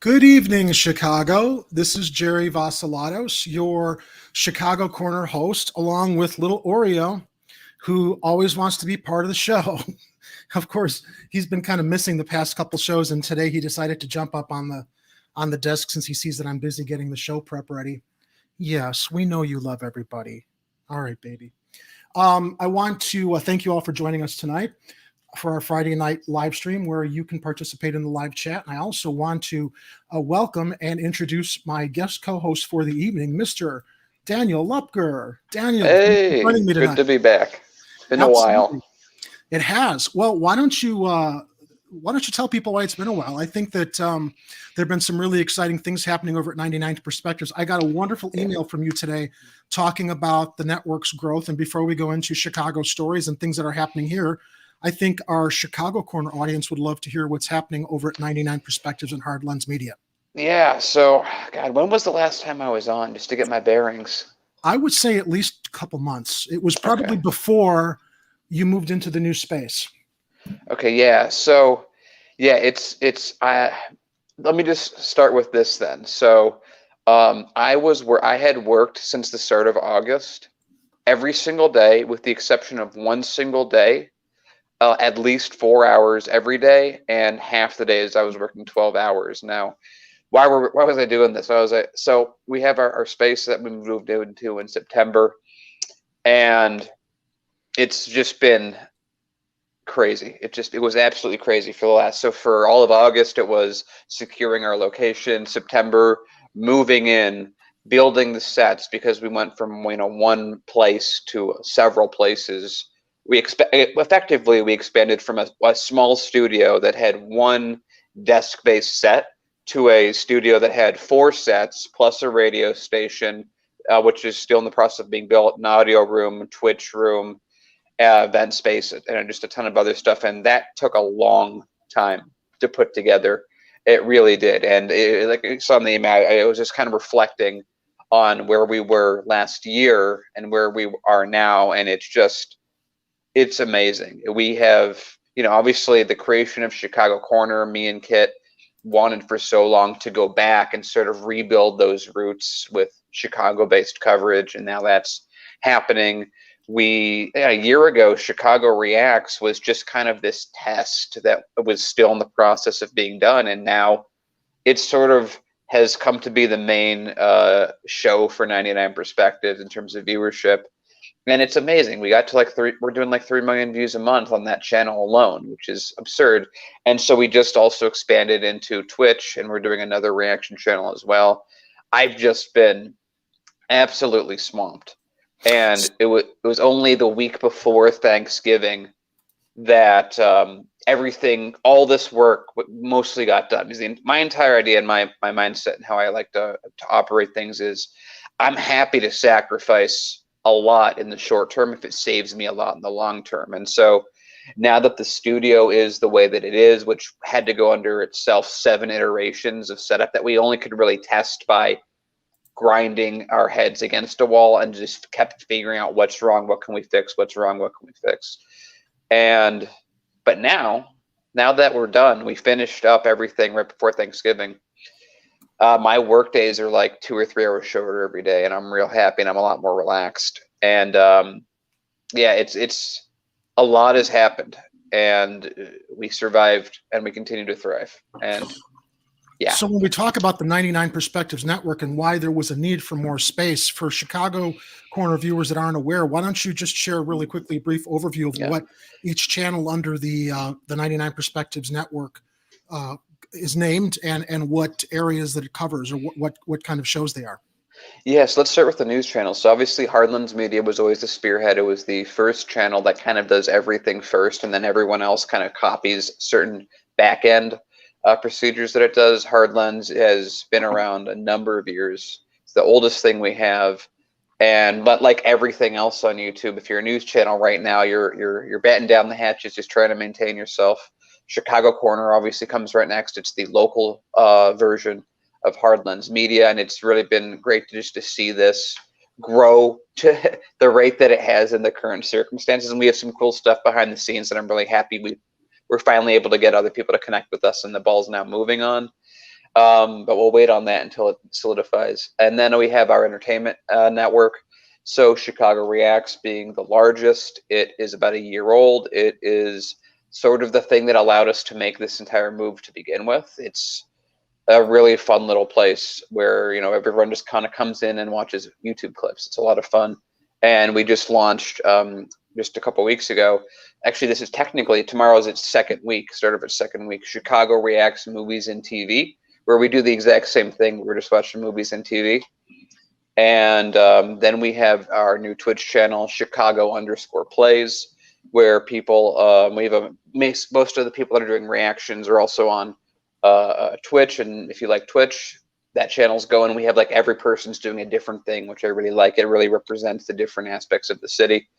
Good evening, Chicago. This is Jerry Vasilatos, your Chicago Corner host, along with little Oreo, who always wants to be part of the show. Of course, he's been kind of missing the past couple shows, and today he decided to jump up on the desk since he sees that I'm busy getting the show prep ready. Yes, we know you love everybody. All right, baby. I want to thank you all for joining us tonight for our Friday night live stream where you can participate in the live chat. And I also want to welcome and introduce my guest co-host for the evening, Mr. Daniel Luepker. Daniel, Hey, joining me tonight. good to be back. It's been Absolutely. a while. It has. Well, why don't you tell people why it's been a while? I think that there have been some really exciting things happening over at 99 Perspectives. I got a wonderful email from you today talking about the network's growth. And before we go into Chicago stories and things that are happening here, I think our Chicago Corner audience would love to hear what's happening over at 99 Perspectives and Hard Lens Media. Yeah, so, God, when was the last time I was on, just to get my bearings? I would say at least a couple months. It was probably before you moved into the new space. Okay, yeah, so, yeah, let me just start with this then. So, I had worked since the start of August, every single day, with the exception of one single day, at least 4 hours every day, and half the days I was working 12 hours. Now, why was I doing this? So we have our space that we moved into in September, and it's just been crazy. It was absolutely crazy for all of August. It was securing our location. September, moving in, building the sets, because we went from one place to several places. We expanded from a small studio that had one desk-based set to a studio that had 4 sets plus a radio station, which is still in the process of being built, an audio room, Twitch room, event space, and just a ton of other stuff. And that took a long time to put together. It really did. And like you saw in the email, I was just kind of reflecting on where we were last year and where we are now, and it's amazing. We have, obviously the creation of Chicago Corner, me and Kit wanted for so long to go back and sort of rebuild those roots with Chicago-based coverage, and now that's happening. A year ago, Chicago Reacts was just kind of this test that was still in the process of being done, and now it sort of has come to be the main show for 99 Perspectives in terms of viewership. And it's amazing. We got to we're doing 3 million views a month on that channel alone, which is absurd. And so we just also expanded into Twitch, and we're doing another reaction channel as well. I've just been absolutely swamped. And it was only the week before Thanksgiving that all this work mostly got done. My entire idea and my mindset and how I like to operate things is I'm happy to sacrifice a lot in the short term if it saves me a lot in the long term. And so now that the studio is the way that it is, which had to go under itself 7 iterations of setup that we only could really test by grinding our heads against a wall and just kept figuring out what's wrong, what can we fix, what's wrong, what can we fix. But now that we're done, we finished up everything right before Thanksgiving. My work days are 2 or 3 hours shorter every day, and I'm real happy, and I'm a lot more relaxed. And it's a lot has happened, and we survived, and we continue to thrive. And yeah. So when we talk about the 99 Perspectives Network and why there was a need for more space for Chicago Corner viewers that aren't aware, why don't you just share really quickly a brief overview of what each channel under the 99 Perspectives Network is named and what areas that it covers, or what kind of shows they are. Yes, let's start with the news channel. So obviously Hard Lens Media was always the spearhead. It was the first channel that kind of does everything first, and then everyone else kind of copies certain back end procedures that it does. Hard Lens has been around a number of years. It's the oldest thing we have. But like everything else on YouTube, if you're a news channel right now, you're batting down the hatches, just trying to maintain yourself. Chicago Corner obviously comes right next. It's the local version of Hard Lens Media, and it's really been great to see this grow to the rate that it has in the current circumstances. And we have some cool stuff behind the scenes that I'm really happy we're finally able to get other people to connect with us, and the ball's now moving on. But we'll wait on that until it solidifies. And then we have our entertainment network. So Chicago Reacts being the largest. It is about a year old. It is sort of the thing that allowed us to make this entire move to begin with. It's a really fun little place where, you know, everyone just kind of comes in and watches YouTube clips. It's a lot of fun. And we just launched just a couple weeks ago. Actually, this is technically, tomorrow's its second week, start of its second week, Chicago Reacts Movies and TV, where we do the exact same thing. We're just watching movies and TV. And then we have our new Twitch channel, Chicago_plays, where people, we have most of the people that are doing reactions are also on Twitch. And if you like Twitch, that channel's going. We have like every person's doing a different thing, which I really like. It really represents the different aspects of the city.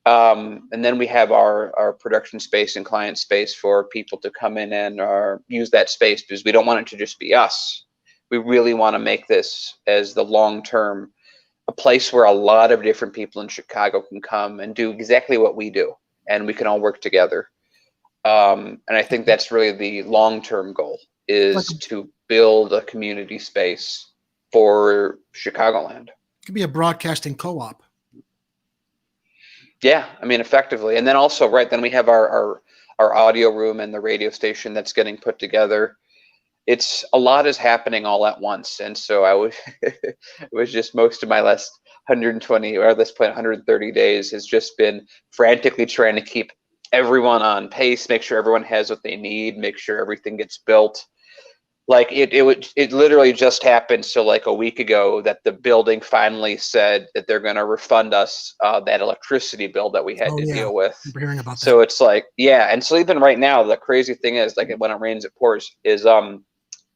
And then we have our production space and client space for people to come in and use that space, because we don't want it to just be us. We really want to make this as the long-term, a place where a lot of different people in Chicago can come and do exactly what we do, and we can all work together. And I think that's really the long-term goal, is to build a community space for Chicagoland. It could be a broadcasting co-op. Yeah, I mean, effectively. And then also, right, then we have our audio room and the radio station that's getting put together. It's a lot is happening all at once. And so it was just most of my last 120, or at this point 130 days has just been frantically trying to keep everyone on pace, make sure everyone has what they need, make sure everything gets built. Like it literally just happened. So like a week ago that the building finally said that they're going to refund us that electricity bill that we had to deal with. I'm hearing about that. So it's like, yeah. And so even right now, the crazy thing is, like, when it rains, it pours, is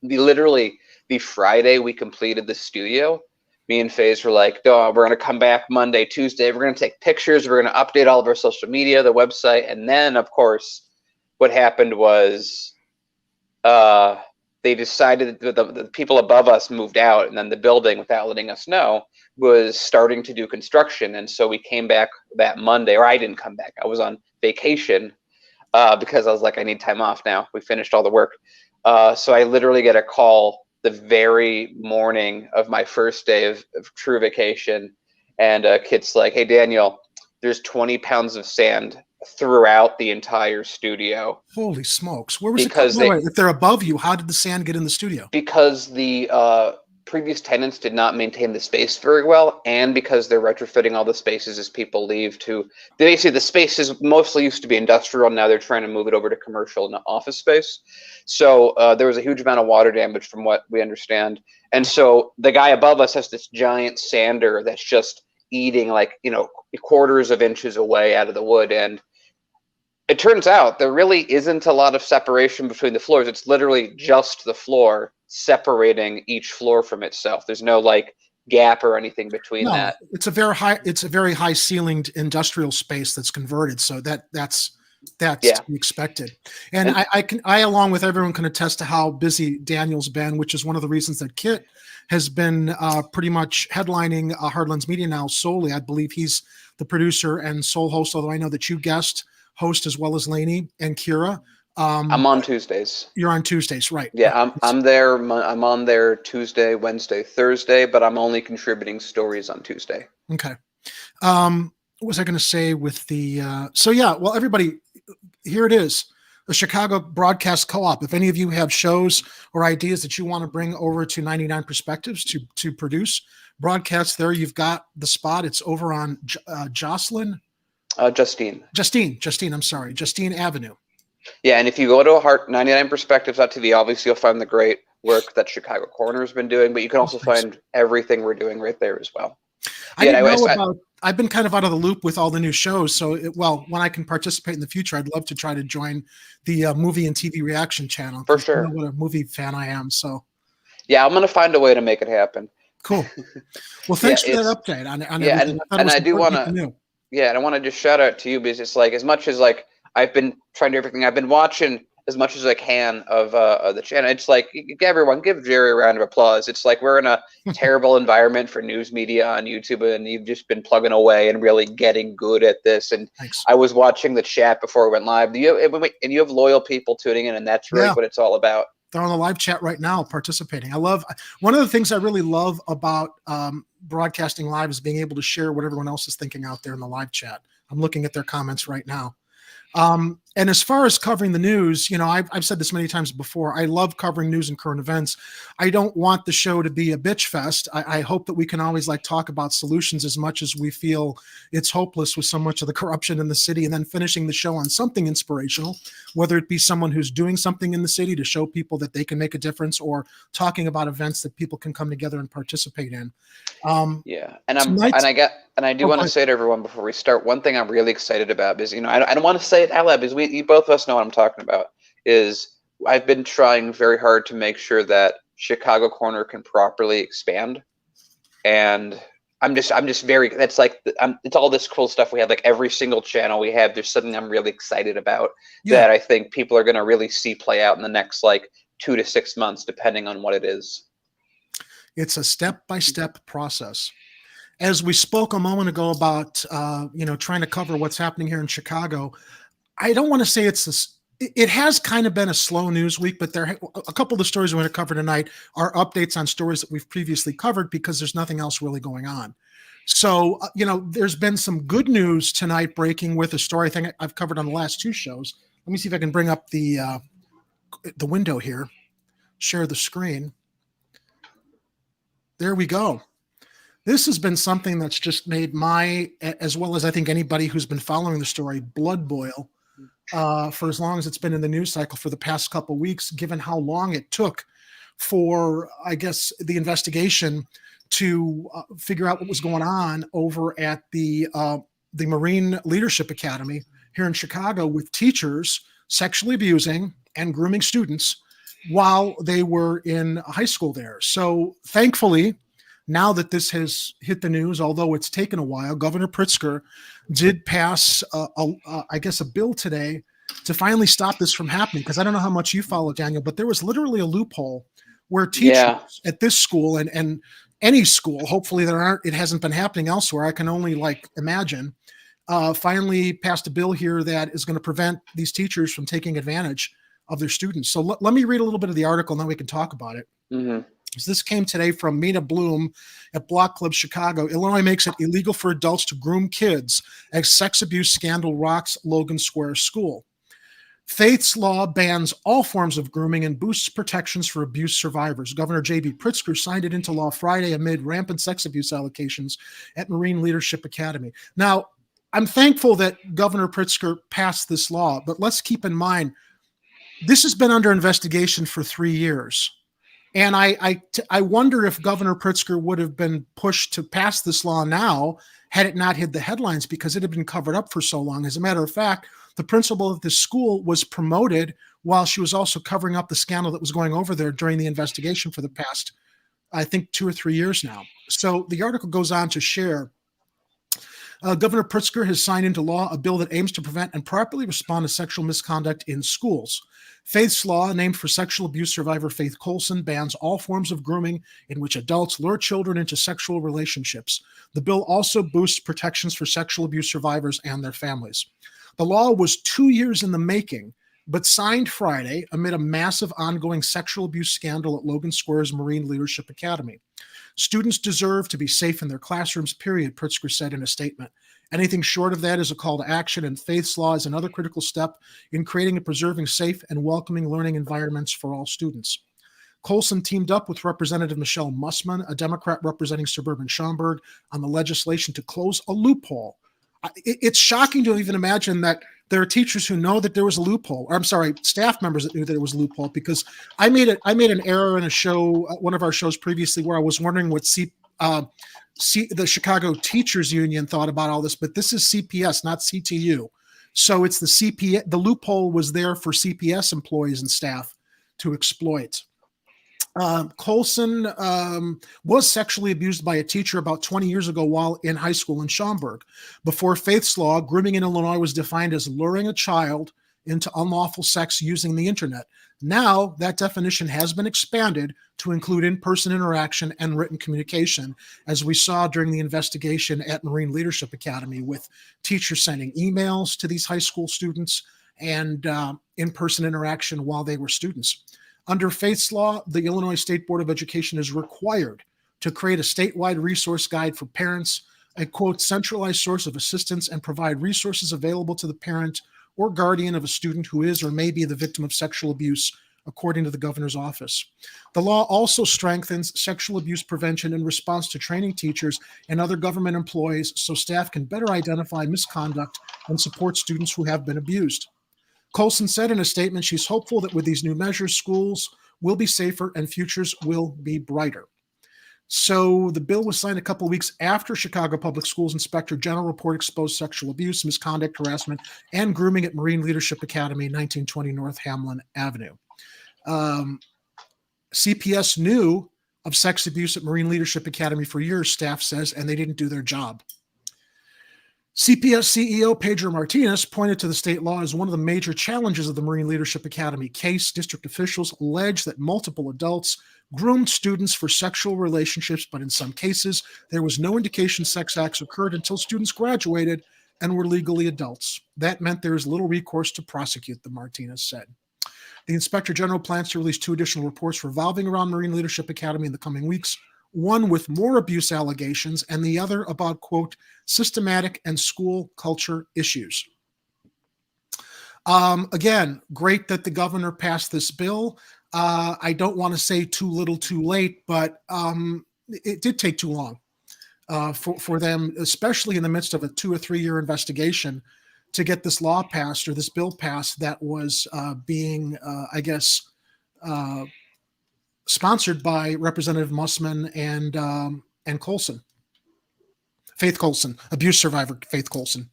literally the Friday we completed the studio, me and FaZe were like, oh, we're going to come back Monday, Tuesday. We're going to take pictures. We're going to update all of our social media, the website. And then, of course, what happened was they decided that the people above us moved out, and then the building, without letting us know, was starting to do construction. And so we came back that Monday, or I didn't come back. I was on vacation because I was like, I need time off now. We finished all the work. So I literally get a call the very morning of my first day of true vacation. And Kit's like, hey, Daniel, there's 20 pounds of sand throughout the entire studio. Holy smokes. Where was it? If they're above you, how did the sand get in the studio? Because the previous tenants did not maintain the space very well, and because they're retrofitting all the spaces as people leave to, basically the spaces mostly used to be industrial, now they're trying to move it over to commercial and office space. So there was a huge amount of water damage from what we understand. And so the guy above us has this giant sander that's just eating, like, you know, quarters of inches away out of the wood. And it turns out there really isn't a lot of separation between the floors. It's literally just the floor separating each floor from itself. There's no like gap or anything between that. It's a very high ceilinged industrial space that's converted. So that's to be expected. And I along with everyone can attest to how busy Daniel's been, which is one of the reasons that Kit has been pretty much headlining Hardlands Media now solely. I believe he's the producer and sole host, although I know that you guest host as well as Lainey and Kira. I'm on Tuesdays. You're on Tuesdays, right? Yeah, I'm there. I'm on there Tuesday, Wednesday, Thursday, but I'm only contributing stories on Tuesday. Okay. What was I going to say with the? So yeah, well, everybody, here it is, the Chicago Broadcast Co-op. If any of you have shows or ideas that you want to bring over to 99 Perspectives to produce broadcasts, there you've got the spot. It's over on Justine. I'm sorry, Justine Avenue. Yeah, and if you go to 99perspectives.tv, obviously you'll find the great work that Chicago Corner has been doing, but you can also find everything we're doing right there as well. I've been kind of out of the loop with all the new shows, so when I can participate in the future, I'd love to try to join the movie and TV reaction channel. For sure. You know what a movie fan I am, so. Yeah, I'm going to find a way to make it happen. Cool. Well, thanks for that update on everything. And I do want to, and I want to just shout out to you, because it's like, as much as like I've been trying to do everything, I've been watching as much as I can of the channel. It's like, everyone give Jerry a round of applause. It's like we're in a terrible environment for news media on YouTube, and you've just been plugging away and really getting good at this. And thanks. I was watching the chat before we went live. And you have loyal people tuning in, and that's really what it's all about. They're on the live chat right now participating. One of the things I really love about broadcasting live is being able to share what everyone else is thinking out there in the live chat. I'm looking at their comments right now. And as far as covering the news, I've said this many times before, I love covering news and current events. I don't want the show to be a bitch fest. I hope that we can always talk about solutions as much as we feel it's hopeless with so much of the corruption in the city, and then finishing the show on something inspirational, whether it be someone who's doing something in the city to show people that they can make a difference, or talking about events that people can come together and participate in. Yeah, and I do want to say to everyone before we start, one thing I'm really excited about is, I don't want to say it out loud because you both of us know what I'm talking about, is I've been trying very hard to make sure that Chicago Corner can properly expand, and I'm just very, that's it's all this cool stuff we have, every single channel we have, there's something I'm really excited about that I think people are going to really see play out in the next 2 to 6 months, depending on what it is. It's a step-by-step process. As we spoke a moment ago about, trying to cover what's happening here in Chicago, I don't want to say it has kind of been a slow news week, but a couple of the stories we're going to cover tonight are updates on stories that we've previously covered because there's nothing else really going on. So, there's been some good news tonight breaking with a story I think I've covered on the last 2 shows. Let me see if I can bring up the window here, share the screen. There we go. This has been something that's just made as well as I think anybody who's been following the story, blood boil for as long as it's been in the news cycle for the past couple of weeks, given how long it took for, I guess, the investigation to figure out what was going on over at the Marine Leadership Academy here in Chicago, with teachers sexually abusing and grooming students while they were in high school there. So thankfully, now that this has hit the news, although it's taken a while, Governor Pritzker did pass, I guess, a bill today to finally stop this from happening. Because I don't know how much you follow, Daniel, but there was literally a loophole where teachers at this school and any school, hopefully it hasn't been happening elsewhere, I can only imagine, finally passed a bill here that is going to prevent these teachers from taking advantage of their students. So let me read a little bit of the article, and then we can talk about it. Mm-hmm. So this came today from Mina Bloom at Block Club Chicago. Illinois makes it illegal for adults to groom kids as sex abuse scandal rocks Logan Square School. Faith's law bans all forms of grooming and boosts protections for abuse survivors. Governor J.B. Pritzker signed it into law Friday amid rampant sex abuse allegations at Marine Leadership Academy. Now, I'm thankful that Governor Pritzker passed this law, but let's keep in mind, this has been under investigation for 3 years. And I wonder if Governor Pritzker would have been pushed to pass this law now had it not hit the headlines, because it had been covered up for so long. As a matter of fact, the principal of this school was promoted while she was also covering up the scandal that was going over there during the investigation for the past, I think, 2 or 3 years now. So the article goes on to share, Governor Pritzker has signed into law a bill that aims to prevent and properly respond to sexual misconduct in schools. Faith's law, named for sexual abuse survivor Faith Colson, bans all forms of grooming in which adults lure children into sexual relationships. The bill also boosts protections for sexual abuse survivors and their families. The law was 2 years in the making, but signed Friday amid a massive ongoing sexual abuse scandal at Logan Square's Marine Leadership Academy. Students deserve to be safe in their classrooms, period, Pritzker said in a statement. Anything short of that is a call to action, and Faith's law is another critical step in creating and preserving safe and welcoming learning environments for all students. Colson teamed up with Representative Michelle Mussman, a Democrat representing suburban Schaumburg, on the legislation to close a loophole. It's shocking to even imagine that there are teachers who know that there was a loophole, or I'm sorry, staff members that knew that it was a loophole, because I made an error in a show, one of our shows previously, where I was wondering what the Chicago Teachers Union thought about all this, but this is CPS, not CTU. So it's the CPS. The loophole was there for CPS employees and staff to exploit. Colson was sexually abused by a teacher about 20 years ago while in high school in Schaumburg. Before Faith's law, grooming in Illinois was defined as luring a child into unlawful sex using the internet. Now, that definition has been expanded to include in-person interaction and written communication, as we saw during the investigation at Marine Leadership Academy, with teachers sending emails to these high school students and in-person interaction while they were students. Under Faith's law, the Illinois State Board of Education is required to create a statewide resource guide for parents, a quote, centralized source of assistance, and provide resources available to the parent or guardian of a student who is or may be the victim of sexual abuse, according to the governor's office. The law also strengthens sexual abuse prevention in response to training teachers and other government employees so staff can better identify misconduct and support students who have been abused. Colson said in a statement she's hopeful that with these new measures, schools will be safer and futures will be brighter. So the bill was signed a couple of weeks after Chicago Public Schools Inspector General report exposed sexual abuse, misconduct, harassment, and grooming at Marine Leadership Academy, 1920 North Hamlin Avenue. CPS knew of sex abuse at Marine Leadership Academy for years, staff says, and they didn't do their job. CPS CEO Pedro Martinez pointed to the state law as one of the major challenges of the Marine Leadership Academy case. District officials allege that multiple adults groomed students for sexual relationships, but in some cases, there was no indication sex acts occurred until students graduated and were legally adults. That meant there is little recourse to prosecute them, Martinez said. The Inspector General plans to release 2 additional reports revolving around Marine Leadership Academy in the coming weeks, one with more abuse allegations and the other about, quote, systematic and school culture issues. Again, great that the governor passed this bill. I don't want to say too little too late, but it did take too long for them, especially in the midst of a 2 or 3 year investigation, to get this law passed or this bill passed that was being, I guess, sponsored by Representative Mussman and Colson, Faith Colson, abuse survivor Faith Colson.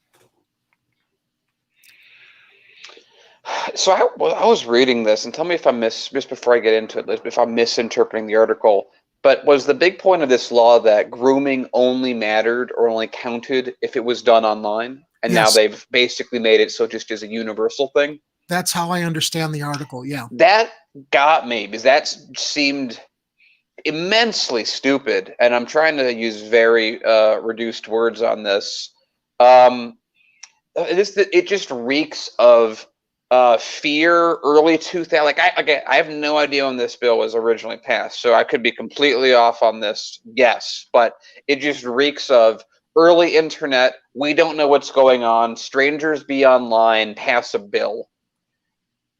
So I was reading this, and tell me if just before I get into it, if I'm misinterpreting the article, but was the big point of this law that grooming only mattered or only counted if it was done online? And Yes. Now they've basically made it so it just is a universal thing? That's how I understand the article, yeah. That got me, because that seemed immensely stupid, and I'm trying to use very reduced words on this. It just reeks of fear, early 2000. Like I have no idea when this bill was originally passed, so I could be completely off on this guess, but it just reeks of early internet. We don't know what's going on. Strangers be online. Pass a bill.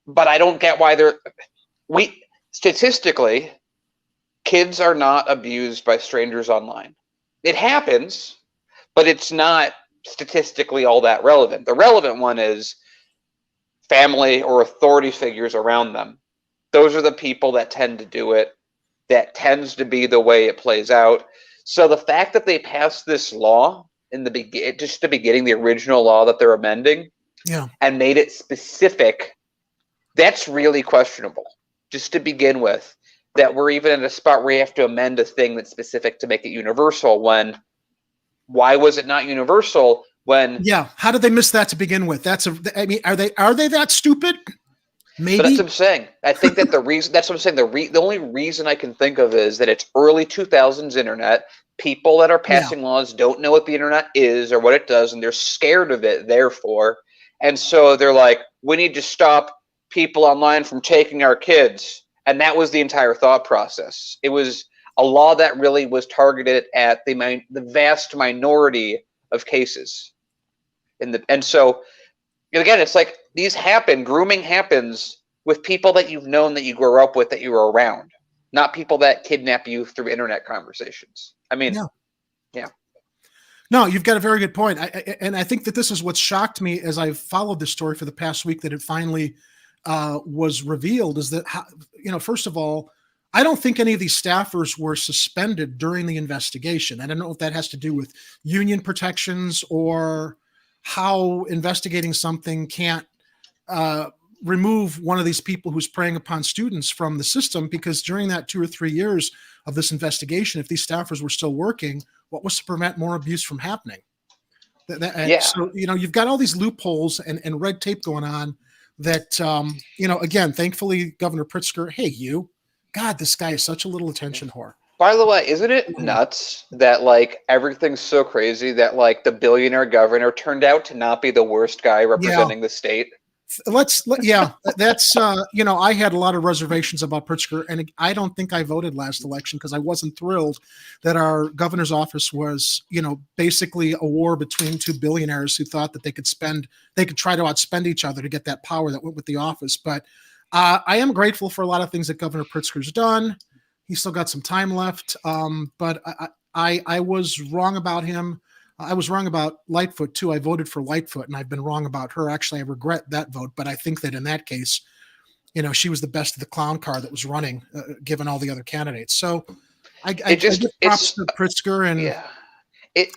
But I don't get why statistically, kids are not abused by strangers online. It happens, but it's not statistically all that relevant. The relevant one is family or authority figures around them. Those are the people that tend to do it. That tends to be the way it plays out. So the fact that they passed this law in the beginning, the original law that they're amending, Yeah. and made it specific, that's really questionable. Just to begin with, that we're even in a spot where you have to amend a thing that's specific to make it universal. Why was it not universal when? Yeah. How did they miss that to begin with? I mean, are they that stupid? Maybe. But that's what I'm saying. I think that the reason, that's what I'm saying. The only reason I can think of is that it's early 2000s internet. People that are passing laws don't know what the internet is or what it does, and they're scared of it, therefore. And so they're like, we need to stop people online from taking our kids. And that was the entire thought process. It was a law that really was targeted at the vast minority of cases. And so, again, it's like these happen. Grooming happens with people that you've known, that you grew up with, that you were around, not people that kidnap you through internet conversations. I mean, yeah. No, you've got a very good point. And I think that this is what shocked me as I've followed this story for the past week, that it finally was revealed, is that, first of all, I don't think any of these staffers were suspended during the investigation. I don't know if that has to do with union protections or how investigating something can't remove one of these people who's preying upon students from the system, because during that 2 or 3 years of this investigation, if these staffers were still working, what was to prevent more abuse from happening? So, you've got all these loopholes and red tape going on that, again, thankfully, Governor Pritzker, God, this guy is such a little attention whore. By the way, isn't it nuts that everything's so crazy that the billionaire governor turned out to not be the worst guy representing the state? Yeah, that's I had a lot of reservations about Pritzker, and I don't think I voted last election because I wasn't thrilled that our governor's office was, basically a war between two billionaires who thought that they could try to outspend each other to get that power that went with the office. But I am grateful for a lot of things that Governor Pritzker's done. He's still got some time left, but I was wrong about him. I was wrong about Lightfoot too. I voted for Lightfoot, and I've been wrong about her. Actually, I regret that vote, but I think that in that case, she was the best of the clown car that was running, given all the other candidates. So I give props to Pritzker, and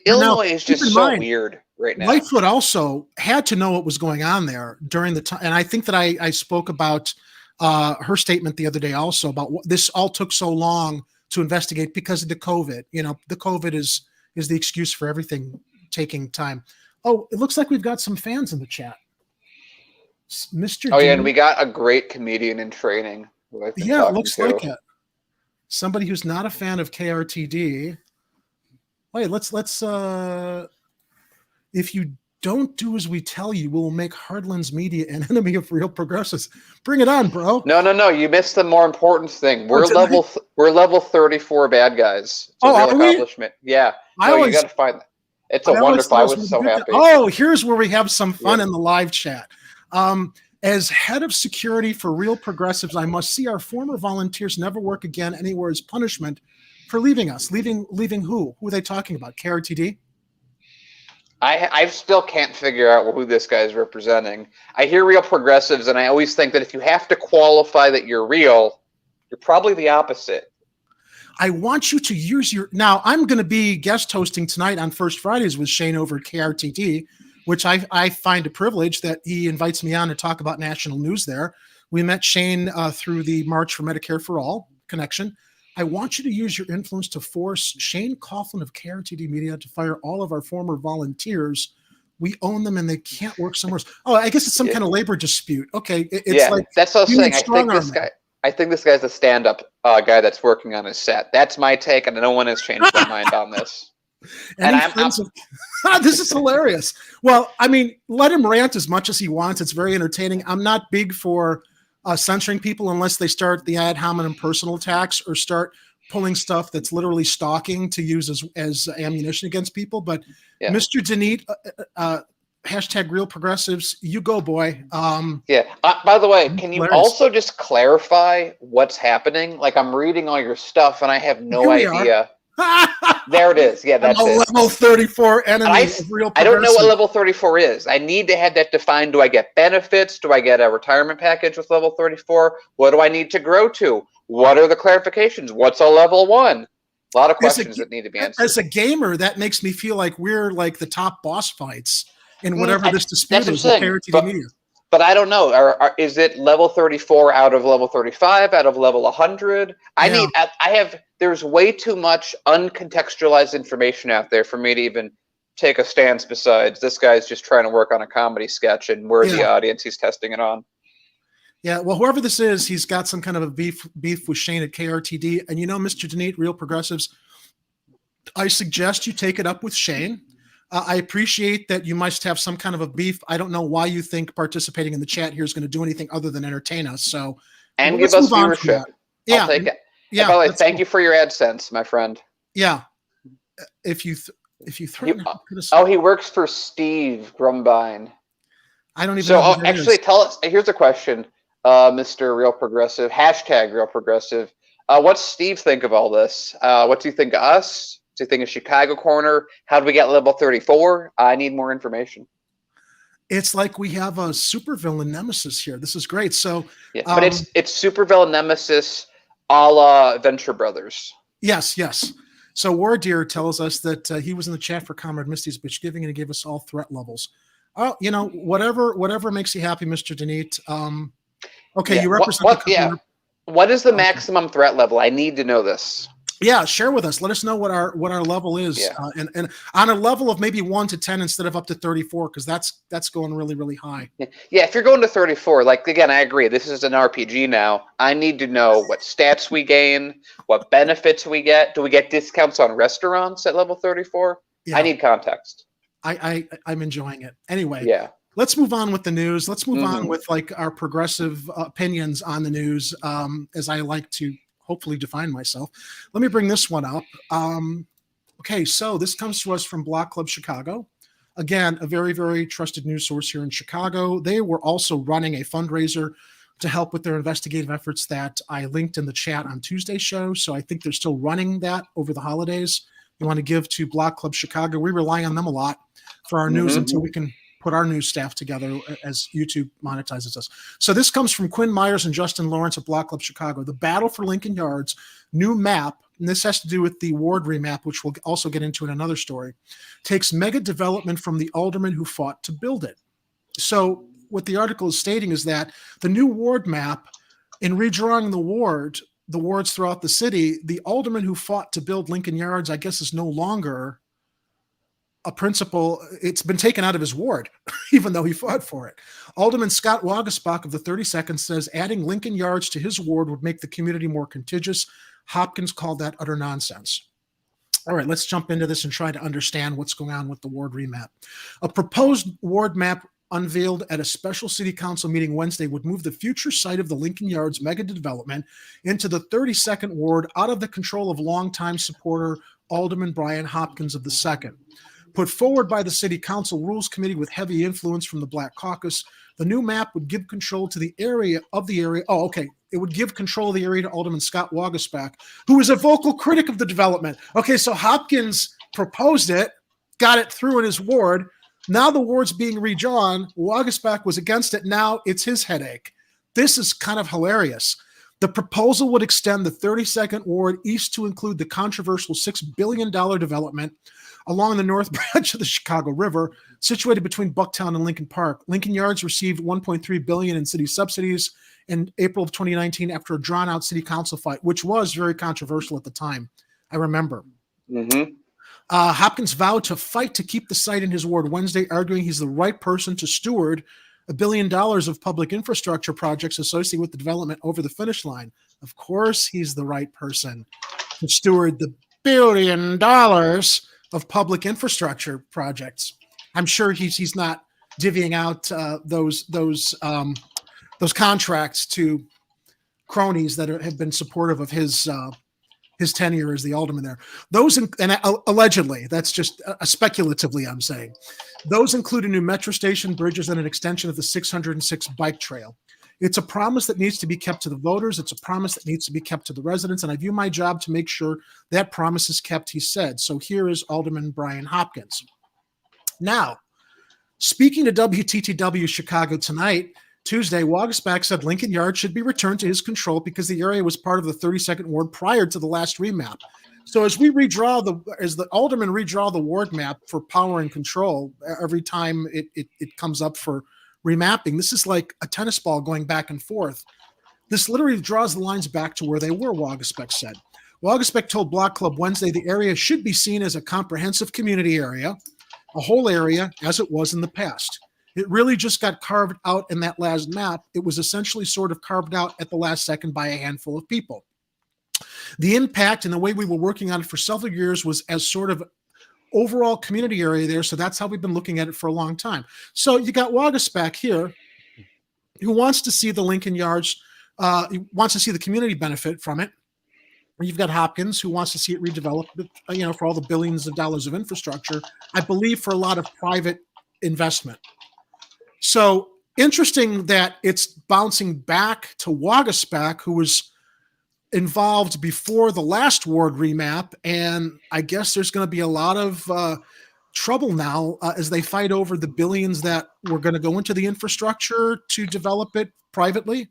Illinois is just so weird right now. Lightfoot also had to know what was going on there during the time, and I think that I spoke about her statement the other day also about what this all took so long to investigate because of the COVID. The COVID is the excuse for everything taking time. Oh, it looks like we've got some fans in the chat. Mr. Oh, yeah, and we got a great comedian in training. Yeah, it looks like it. Somebody who's not a fan of KRTD. Wait, let's if you don't do as we tell you, we'll make Hardlands Media an enemy of real progressives. Bring it on, bro. No. You missed the more important thing. We're level 34 bad guys. It's a real accomplishment. Yeah. You got to find that. It's a wonderful. I was so happy. Oh, here's where we have some fun in the live chat. As head of security for Real Progressives, I must see our former volunteers never work again anywhere as punishment for leaving us. Leaving who? Who are they talking about? KRTD? I still can't figure out who this guy is representing. I hear Real Progressives, and I always think that if you have to qualify that you're real, you're probably the opposite. I want you to use now I'm going to be guest hosting tonight on First Fridays with Shane over at KRTD, which I find a privilege that he invites me on to talk about national news there. We met Shane through the March for Medicare for All connection. I want you to use your influence to force Shane Coughlin of KRTD Media to fire all of our former volunteers. We own them and they can't work somewhere else. Oh, I guess it's some kind of labor dispute. Okay. That's what I was saying. I think this guy's a stand-up guy that's working on his set. That's my take, and no one has changed their mind on this. This is hilarious. Well, I mean, let him rant as much as he wants. It's very entertaining. I'm not big for censoring people unless they start the ad hominem personal attacks or start pulling stuff that's literally stalking to use as ammunition against people. But Mr. Denit, hashtag Real Progressives, you go, boy. By the way, can you also just clarify what's happening? Like, I'm reading all your stuff and I have no idea. There it is. Yeah, that's it. Level 34 enemy of Real Progressives. I don't know what level 34 is. I need to have that defined. Do I get benefits? Do I get a retirement package with level 34? What do I need to grow to? What are the clarifications? What's a level 1? A lot of questions that need to be answered. As a gamer, that makes me feel like we're like the top boss fights in whatever this dispute is with KRTD Media. But I don't know. Is it level 34 out of level 35, out of level 100? There's way too much uncontextualized information out there for me to even take a stance besides this guy's just trying to work on a comedy sketch and we're the audience he's testing it on. Yeah, well, whoever this is, he's got some kind of a beef with Shane at KRTD. And Mr. Denit, Real Progressives, I suggest you take it up with Shane. I appreciate that you must have some kind of a beef. I don't know why you think participating in the chat here is going to do anything other than entertain us. So, and give us viewership. I'll take it. Yeah. By the way, thank you for your AdSense, my friend. Yeah. If you threaten, he works for Steve Grumbine. I don't even know. So actually, tell us. Here's a question, Mr. Real Progressive. Hashtag Real Progressive. What's Steve think of all this? What do you think of us? Do you think of Chicago Corner? How do we get level 34? I need more information. It's like we have a supervillain nemesis here. This is great. So, but it's supervillain nemesis a la Venture Brothers. Yes. So Ward tells us that he was in the chat for Comrade Misty's bitch giving, and he gave us all threat levels. Oh, whatever makes you happy, Mr. Denit. Okay, you represent. What is the maximum threat level? I need to know this. Yeah, share with us. Let us know what our level is, and on a level of maybe 1 to 10 instead of up to 34, because that's going really, really high. Yeah, if you're going to 34, like again, I agree. This is an RPG now. I need to know what stats we gain, what benefits we get. Do we get discounts on restaurants at level 34? Yeah. I need context. I'm enjoying it. Anyway, let's move on with the news. Let's move on Mhm. with like our progressive opinions on the news, as I like to hopefully define myself. Let me bring this one up. Okay, so this comes to us from Block Club Chicago. Again, a very, very trusted news source here in Chicago. They were also running a fundraiser to help with their investigative efforts that I linked in the chat on Tuesday's show. So I think they're still running that over the holidays. You want to give to Block Club Chicago. We rely on them a lot for our news Mhm. until we can put our news staff together as YouTube monetizes us. So this comes from Quinn Myers and Justin Lawrence at Block Club Chicago. The battle for Lincoln Yards, new map, and this has to do with the Ward Remap, which we'll also get into in another story, takes mega development from the aldermen who fought to build it. So what the article is stating is that the new ward map, in redrawing the wards throughout the city, the alderman who fought to build Lincoln Yards, I guess, is no longer a principal. It's been taken out of his ward, even though he fought for it. Alderman Scott Waguespack of the 32nd says adding Lincoln Yards to his ward would make the community more contiguous. Hopkins called that utter nonsense. All right, let's jump into this and try to understand what's going on with the ward remap. A proposed ward map unveiled at a special city council meeting Wednesday would move the future site of the Lincoln Yards mega development into the 32nd ward, out of the control of longtime supporter Alderman Brian Hopkins of the 2nd. Put forward by the City Council Rules Committee with heavy influence from the Black Caucus, the new map would give control to the area. Oh, okay. It would give control of the area to Alderman Scott Waguespack, who is a vocal critic of the development. Okay, so Hopkins proposed it, got it through in his ward. Now the ward's being redrawn. Waguespack was against it. Now it's his headache. This is kind of hilarious. The proposal would extend the 32nd ward east to include the controversial $6 billion development along the north branch of the Chicago River, situated between Bucktown and Lincoln Park. Lincoln Yards received $1.3 billion in city subsidies in April of 2019 after a drawn-out city council fight, which was very controversial at the time. I remember. Mhm. Hopkins vowed to fight to keep the site in his ward Wednesday, arguing he's the right person to steward $1 billion of public infrastructure projects associated with the development over the finish line. Of course, he's the right person to steward the $1 billion of public infrastructure projects. I'm sure he's not divvying out those contracts to cronies that have been supportive of his tenure as the alderman there. Allegedly, that's just speculatively, I'm saying, those include a new metro station, bridges, and an extension of the 606 bike trail. It's a promise that needs to be kept to the voters. It's a promise that needs to be kept to the residents. And I view my job to make sure that promise is kept, he said. So here is Alderman Brian Hopkins. Now, speaking to WTTW Chicago tonight, Tuesday, Waguespack said Lincoln Yards should be returned to his control because the area was part of the 32nd ward prior to the last remap. So as the aldermen redraw the ward map for power and control, every time it comes up for remapping, this is like a tennis ball going back and forth. This literally draws the lines back to where they were, Waguespack said. Waguespack told Block Club Wednesday the area should be seen as a comprehensive community area, a whole area as it was in the past. It really just got carved out in that last map. It was essentially sort of carved out at the last second by a handful of people. The impact and the way we were working on it for several years was as sort of overall community area there. So that's how we've been looking at it for a long time. So you got Waguespack here who wants to see the Lincoln Yards, wants to see the community benefit from it. You've got Hopkins who wants to see it redeveloped, for all the billions of dollars of infrastructure, I believe for a lot of private investment. So interesting that it's bouncing back to Waguespack, who was involved before the last ward remap. And I guess there's going to be a lot of trouble now as they fight over the billions that were going to go into the infrastructure to develop it privately.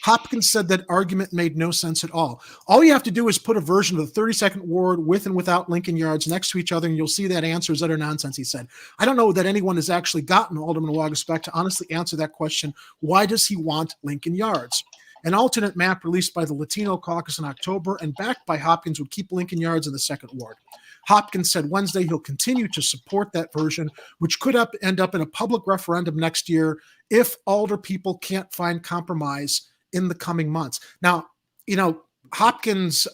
Hopkins said that argument made no sense at all. All you have to do is put a version of the 32nd ward with and without Lincoln Yards next to each other, and you'll see that answer is utter nonsense, he said. I don't know that anyone has actually gotten Alderman Waguespack to honestly answer that question. Why does he want Lincoln Yards? An alternate map released by the Latino Caucus in October and backed by Hopkins would keep Lincoln Yards in the 2nd ward. Hopkins said Wednesday he'll continue to support that version, which could end up in a public referendum next year if alder people can't find compromise in the coming months. Now, Hopkins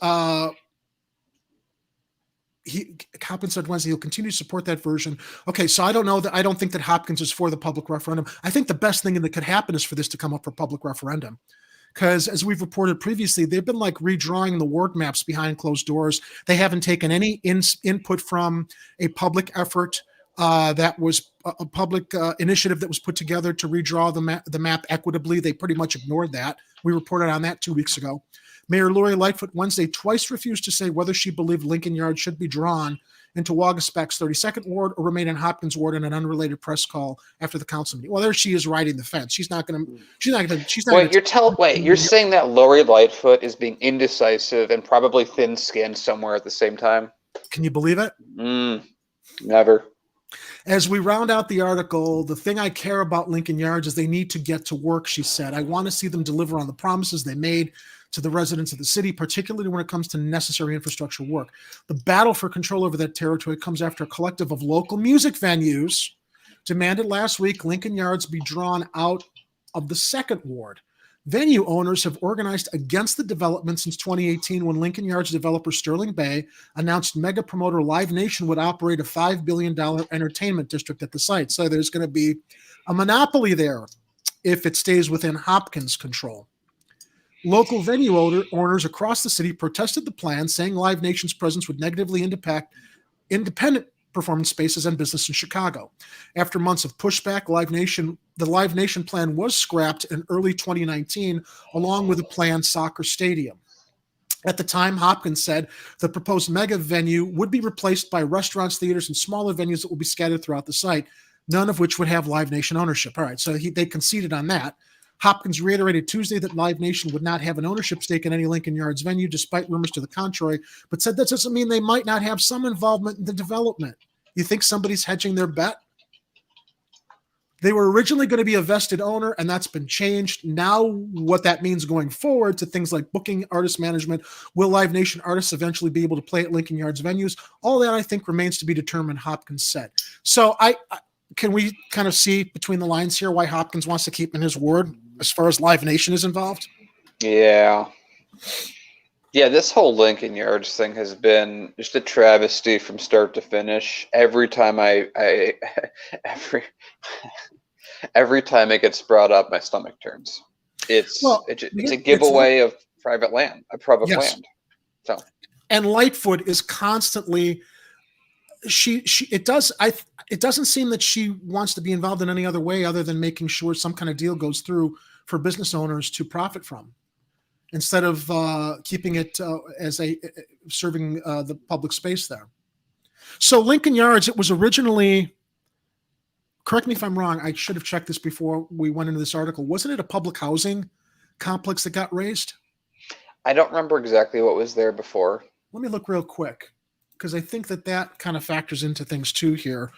Hopkins said Wednesday he'll continue to support that version. Okay, so I don't think that Hopkins is for the public referendum. I think the best thing that could happen is for this to come up for public referendum. Because as we've reported previously, they've been like redrawing the ward maps behind closed doors. They haven't taken any input from a public effort that was a public initiative that was put together to redraw the map equitably. They pretty much ignored that. We reported on that 2 weeks ago. Mayor Lori Lightfoot Wednesday twice refused to say whether she believed Lincoln Yards should be drawn into Waguspac's 32nd Ward or remain in Hopkins Ward in an unrelated press call after the council meeting. Well, there she is riding the fence. She's not going to. Wait, you're saying that Lori Lightfoot is being indecisive and probably thin-skinned somewhere at the same time? Can you believe it? Never. As we round out the article, the thing I care about Lincoln Yards is they need to get to work, she said. I want to see them deliver on the promises they made to the residents of the city, particularly when it comes to necessary infrastructure work. The battle for control over that territory comes after a collective of local music venues demanded last week Lincoln Yards be drawn out of the second ward. Venue owners have organized against the development since 2018 when Lincoln Yards developer Sterling Bay announced mega promoter Live Nation would operate a $5 billion entertainment district at the site. So there's going to be a monopoly there if it stays within Hopkins' control. Local venue owners across the city protested the plan, saying Live Nation's presence would negatively impact independent performance spaces and business in Chicago. After months of pushback, the Live Nation plan was scrapped in early 2019, along with a planned soccer stadium. At the time, Hopkins said the proposed mega venue would be replaced by restaurants, theaters, and smaller venues that will be scattered throughout the site, none of which would have Live Nation ownership. All right, so they conceded on that. Hopkins reiterated Tuesday that Live Nation would not have an ownership stake in any Lincoln Yards venue, despite rumors to the contrary, but said that doesn't mean they might not have some involvement in the development. You think somebody's hedging their bet? They were originally going to be a vested owner, and that's been changed. Now, what that means going forward to things like booking, artist management, will Live Nation artists eventually be able to play at Lincoln Yards venues? All that, I think, remains to be determined, Hopkins said. So can we kind of see between the lines here why Hopkins wants to keep in his word as far as Live Nation is involved? Yeah. Yeah, this whole Lincoln Yards thing has been just a travesty from start to finish. Every time every time it gets brought up, my stomach turns. It's a giveaway of private land, public land. So, and Lightfoot is constantly it doesn't seem that she wants to be involved in any other way other than making sure some kind of deal goes through for business owners to profit from, instead of keeping it as serving the public space there. So Lincoln Yards, it was originally, correct me if I'm wrong, I should have checked this before we went into this article. Wasn't it a public housing complex that got raised? I don't remember exactly what was there before. Let me look real quick, because I think that kind of factors into things too here.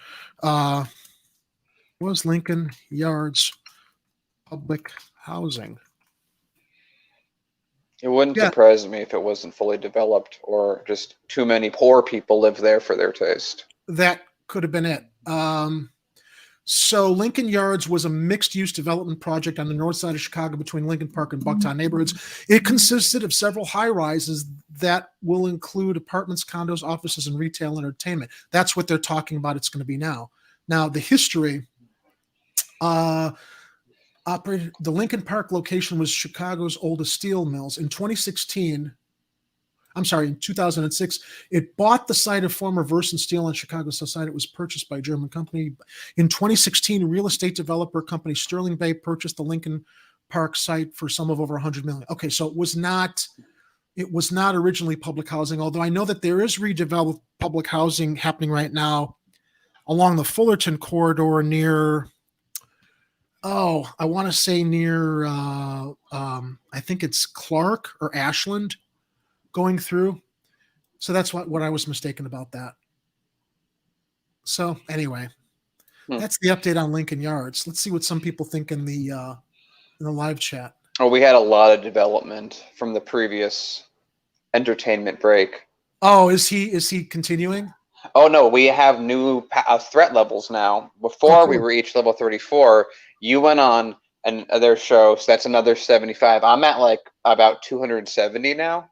Was Lincoln Yards public housing? It wouldn't surprise me if it wasn't fully developed or just too many poor people live there for their taste. That could have been it. So Lincoln Yards was a mixed-use development project on the north side of Chicago between Lincoln Park and Bucktown neighborhoods. It consisted of several high-rises that will include apartments, condos, offices, and retail entertainment. That's what they're talking about it's going to be now. Now, the history, the Lincoln Park location was Chicago's oldest steel mills. In 2006, it bought the site of former Versant Steel on Chicago's south side. It was purchased by a German company. In 2016, real estate developer company Sterling Bay purchased the Lincoln Park site for a sum of over $100 million. Okay, so it was not originally public housing, although I know that there is redeveloped public housing happening right now along the Fullerton corridor near, I want to say near, I think it's Clark or Ashland, going through. So that's what I was mistaken about that. So anyway, that's the update on Lincoln Yards. Let's see what some people think in the live chat. Oh, we had a lot of development from the previous entertainment break. Oh, is he continuing? Oh no, we have new threat levels now. Before we reached level 34, you went on another show, so that's another 75. I'm at like about 270 now.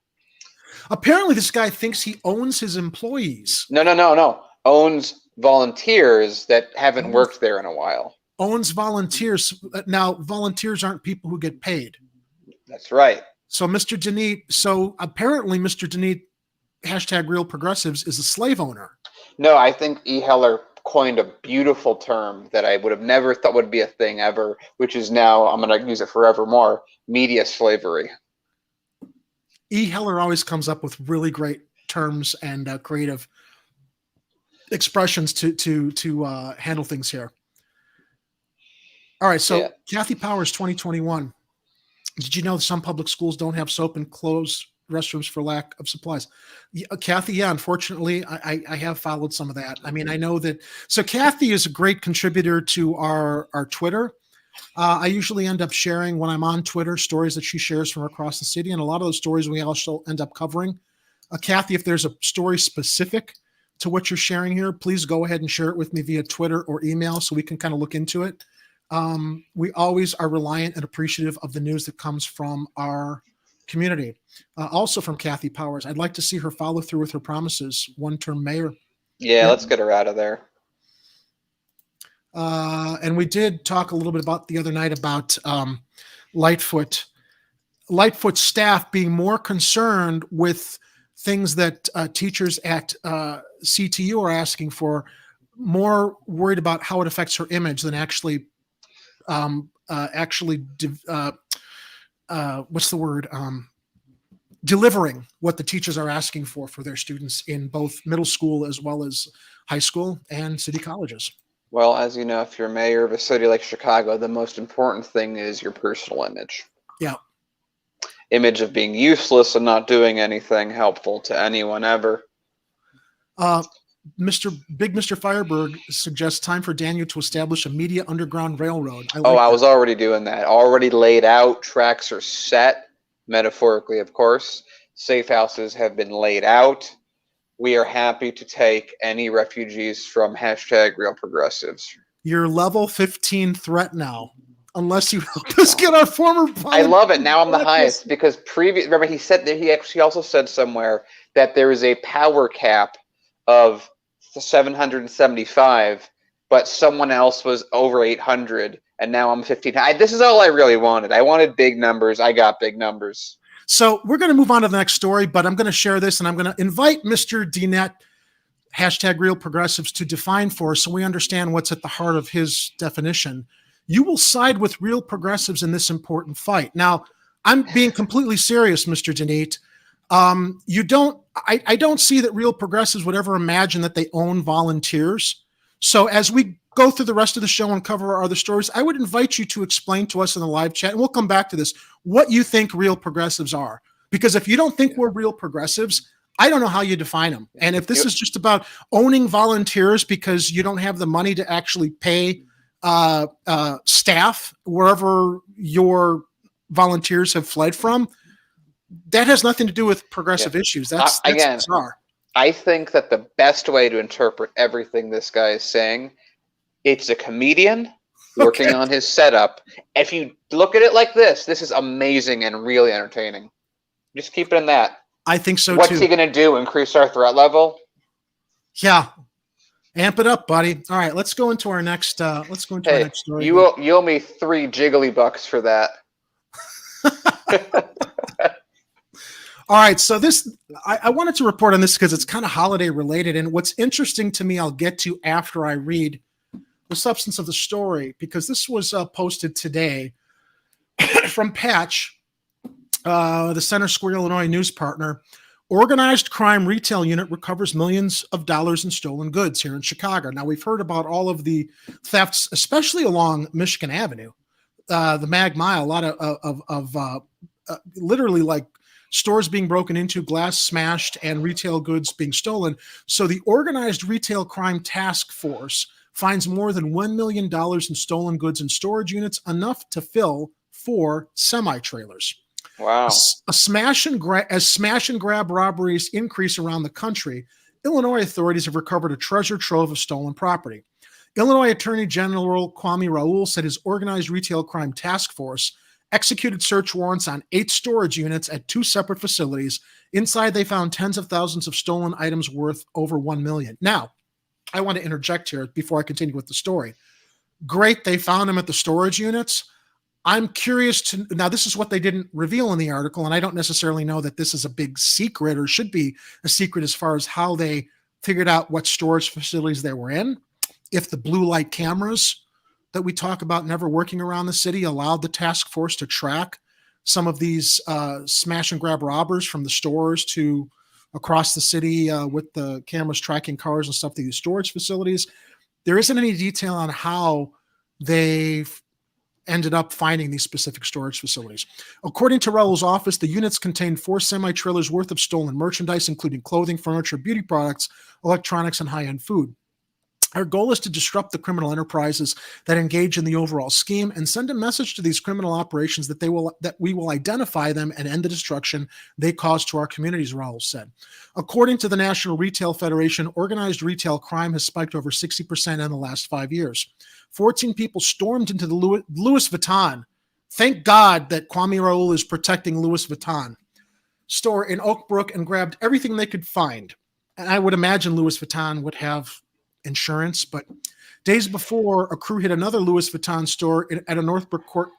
Apparently, this guy thinks he owns his employees. No. Owns volunteers that haven't worked there in a while. Owns volunteers. Now, volunteers aren't people who get paid. That's right. So apparently Mr. Denete, hashtag real progressives, is a slave owner. No, I think E. Heller coined a beautiful term that I would have never thought would be a thing ever, which is now, I'm going to use it forevermore, media slavery. E. Heller always comes up with really great terms and creative expressions to handle things here. All right, so Kathy Powers, 2021. Did you know that some public schools don't have soap and close restrooms for lack of supplies? Kathy, unfortunately, I have followed some of that. I mean, I know that. So Kathy is a great contributor to our Twitter. I usually end up sharing, when I'm on Twitter, stories that she shares from across the city. And a lot of those stories we also end up covering. Kathy, if there's a story specific to what you're sharing here, please go ahead and share it with me via Twitter or email so we can kind of look into it. We always are reliant and appreciative of the news that comes from our community. Also from Kathy Powers, I'd like to see her follow through with her promises. One-term mayor. Yeah, let's get her out of there. And we did talk a little bit about the other night about Lightfoot staff being more concerned with things that teachers at CTU are asking for, more worried about how it affects her image than actually delivering what the teachers are asking for their students in both middle school as well as high school and city colleges. Well, as you know, if you're mayor of a city like Chicago, the most important thing is your personal image. Yeah. Image of being useless and not doing anything helpful to anyone ever. Mr. Fireberg suggests time for Daniel to establish a media underground railroad. I was already doing that. Already laid out. Tracks are set, metaphorically, of course. Safe houses have been laid out. We are happy to take any refugees from hashtag real progressives. You're level 15 threat now, unless you help us get our former. I love it. Now I'm the highest because remember he said that he actually also said somewhere that there is a power cap of 775, but someone else was over 800, and now I'm 15. This is all I really wanted. I wanted big numbers. I got big numbers. So we're going to move on to the next story, but I'm going to share this, and I'm going to invite Mr. Denete, hashtag real progressives, to define for us so we understand what's at the heart of his definition. You will side with real progressives in this important fight. Now, I'm being completely serious, Mr. Denete. I don't see that real progressives would ever imagine that they own volunteers. So as we go through the rest of the show and cover our other stories, I would invite you to explain to us in the live chat, and we'll come back to this, what you think real progressives are. Because if you don't think we're real progressives, I don't know how you define them. And if this is just about owning volunteers because you don't have the money to actually pay staff wherever your volunteers have fled from, that has nothing to do with progressive issues. That's again, bizarre. I think that the best way to interpret everything this guy is saying, it's a comedian working on his setup. If you look at it like this is amazing and really entertaining. Just keep it in that. I think so, What's he going to do? Increase our threat level? Yeah. Amp it up, buddy. All right, let's go into our next our next story. You owe me 3 jiggly bucks for that. All right, so I wanted to report on this because it's kind of holiday related, and what's interesting to me I'll get to after I read the substance of the story, because this was posted today from Patch, the Center Square, Illinois news partner. Organized crime retail unit recovers millions of dollars in stolen goods here in Chicago. Now, we've heard about all of the thefts, especially along Michigan Avenue, the Mag Mile, a lot of literally like stores being broken into, glass smashed, and retail goods being stolen. So the Organized Retail Crime Task Force finds more than $1 million in stolen goods in storage units, enough to fill 4 semi-trailers. Wow. As smash and grab robberies increase around the country, Illinois authorities have recovered a treasure trove of stolen property. Illinois Attorney General Kwame Raoul said his Organized Retail Crime Task Force executed search warrants on 8 storage units at 2 separate facilities. Inside, they found tens of thousands of stolen items worth over $1 million. Now, I want to interject here before I continue with the story. Great, they found them at the storage units. I'm curious to, now this is what they didn't reveal in the article, and I don't necessarily know that this is a big secret or should be a secret as far as how they figured out what storage facilities they were in. If the blue light cameras that we talk about never working around the city allowed the task force to track some of these smash and grab robbers from the stores to across the city with the cameras tracking cars and stuff to these storage facilities. There isn't any detail on how they ended up finding these specific storage facilities. According to Raul's office, the units contained 4 semi-trailers worth of stolen merchandise, including clothing, furniture, beauty products, electronics, and high-end food. Our goal is to disrupt the criminal enterprises that engage in the overall scheme and send a message to these criminal operations that we will identify them and end the destruction they cause to our communities, Raul said. According to the National Retail Federation, organized retail crime has spiked over 60% in the last 5 years. 14 people stormed into the Louis Vuitton. Thank God that Kwame Raul is protecting Louis Vuitton store in Oak Brook and grabbed everything they could find. And I would imagine Louis Vuitton would have insurance, but days before, a crew hit another Louis Vuitton store at a Northbrook Court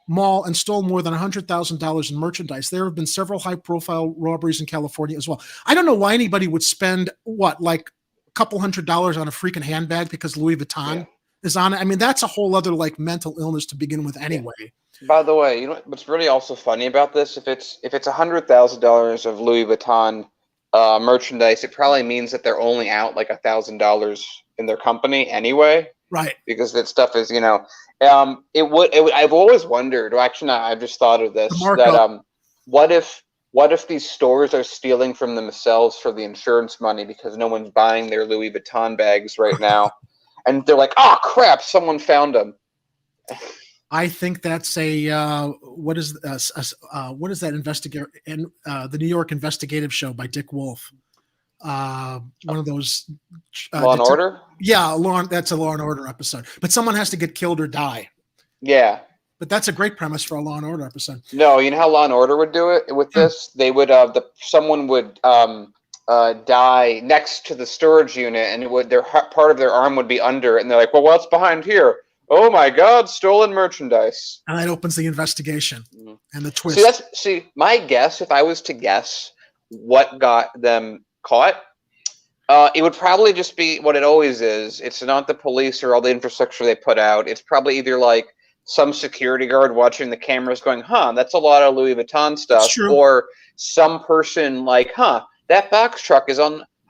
mall and stole more than $100,000 in merchandise. There have been several high-profile robberies in California as well. I don't know why anybody would spend, like a couple $100 on a freaking handbag because Louis Vuitton is on it. I mean, that's a whole other like mental illness to begin with anyway. By the way, you know what's really also funny about this? If it's $100,000 of Louis Vuitton merchandise, it probably means that they're only out like $1,000 in their company anyway, right? Because that stuff is, it would. I've always wondered. Well, actually, not. I've just thought of this. That what if these stores are stealing from themselves for the insurance money because no one's buying their Louis Vuitton bags right now, and they're like, oh crap, someone found them. I think that's what is that investigator in the New York investigative show by Dick Wolf? One of those Law and Order. Yeah, that's a Law and Order episode. But someone has to get killed or die. Yeah, but that's a great premise for a Law and Order episode. No, you know how Law and Order would do it with this? They would someone would die next to the storage unit, and part of their arm would be under it, and they're like, well, what's behind here? Oh my God, stolen merchandise. And that opens the investigation and the twist. See, my guess, if I was to guess what got them caught, it would probably just be what it always is. It's not the police or all the infrastructure they put out. It's probably either like some security guard watching the cameras going, that's a lot of Louis Vuitton stuff. Or some person like, that box truck is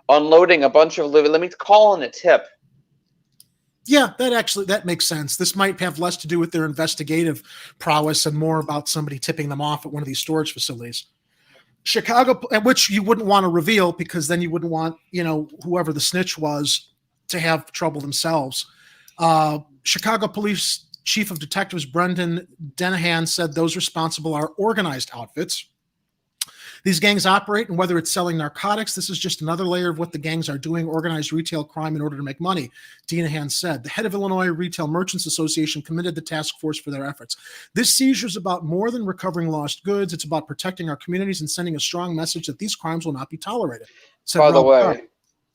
unloading a bunch of Louis. Let me call in a tip. Yeah, that makes sense. This might have less to do with their investigative prowess and more about somebody tipping them off at one of these storage facilities. Chicago, which you wouldn't want to reveal because then you wouldn't want, whoever the snitch was to have trouble themselves. Chicago Police Chief of Detectives Brendan Denahan said those responsible are organized outfits. These gangs operate, and whether it's selling narcotics, this is just another layer of what the gangs are doing, organized retail crime in order to make money, Denahan said. The head of Illinois Retail Merchants Association commended the task force for their efforts. This seizure is about more than recovering lost goods. It's about protecting our communities and sending a strong message that these crimes will not be tolerated. By the way,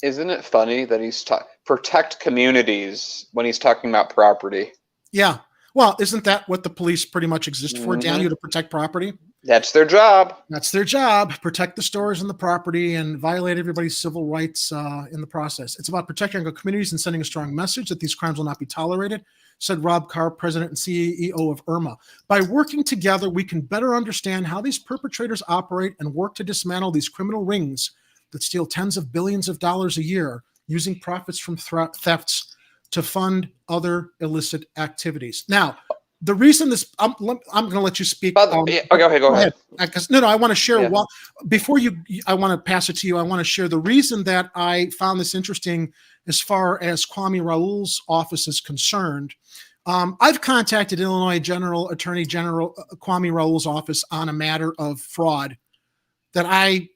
isn't it funny that he's protect communities when he's talking about property? Yeah. Well, isn't that what the police pretty much exist for, Daniel, to protect property? That's their job. That's their job. Protect the stores and the property and violate everybody's civil rights in the process. It's about protecting our communities and sending a strong message that these crimes will not be tolerated, said Rob Carr, president and CEO of IRMA. By working together, we can better understand how these perpetrators operate and work to dismantle these criminal rings that steal tens of billions of dollars a year using profits from thefts to fund other illicit activities. Now, the reason this, I'm going to let you speak. Okay, go ahead. No, I want to share. Well, before I want to pass it to you. I want to share the reason that I found this interesting as far as Kwame Raul's office is concerned. I've contacted Illinois Attorney General Kwame Raul's office on a matter of fraud that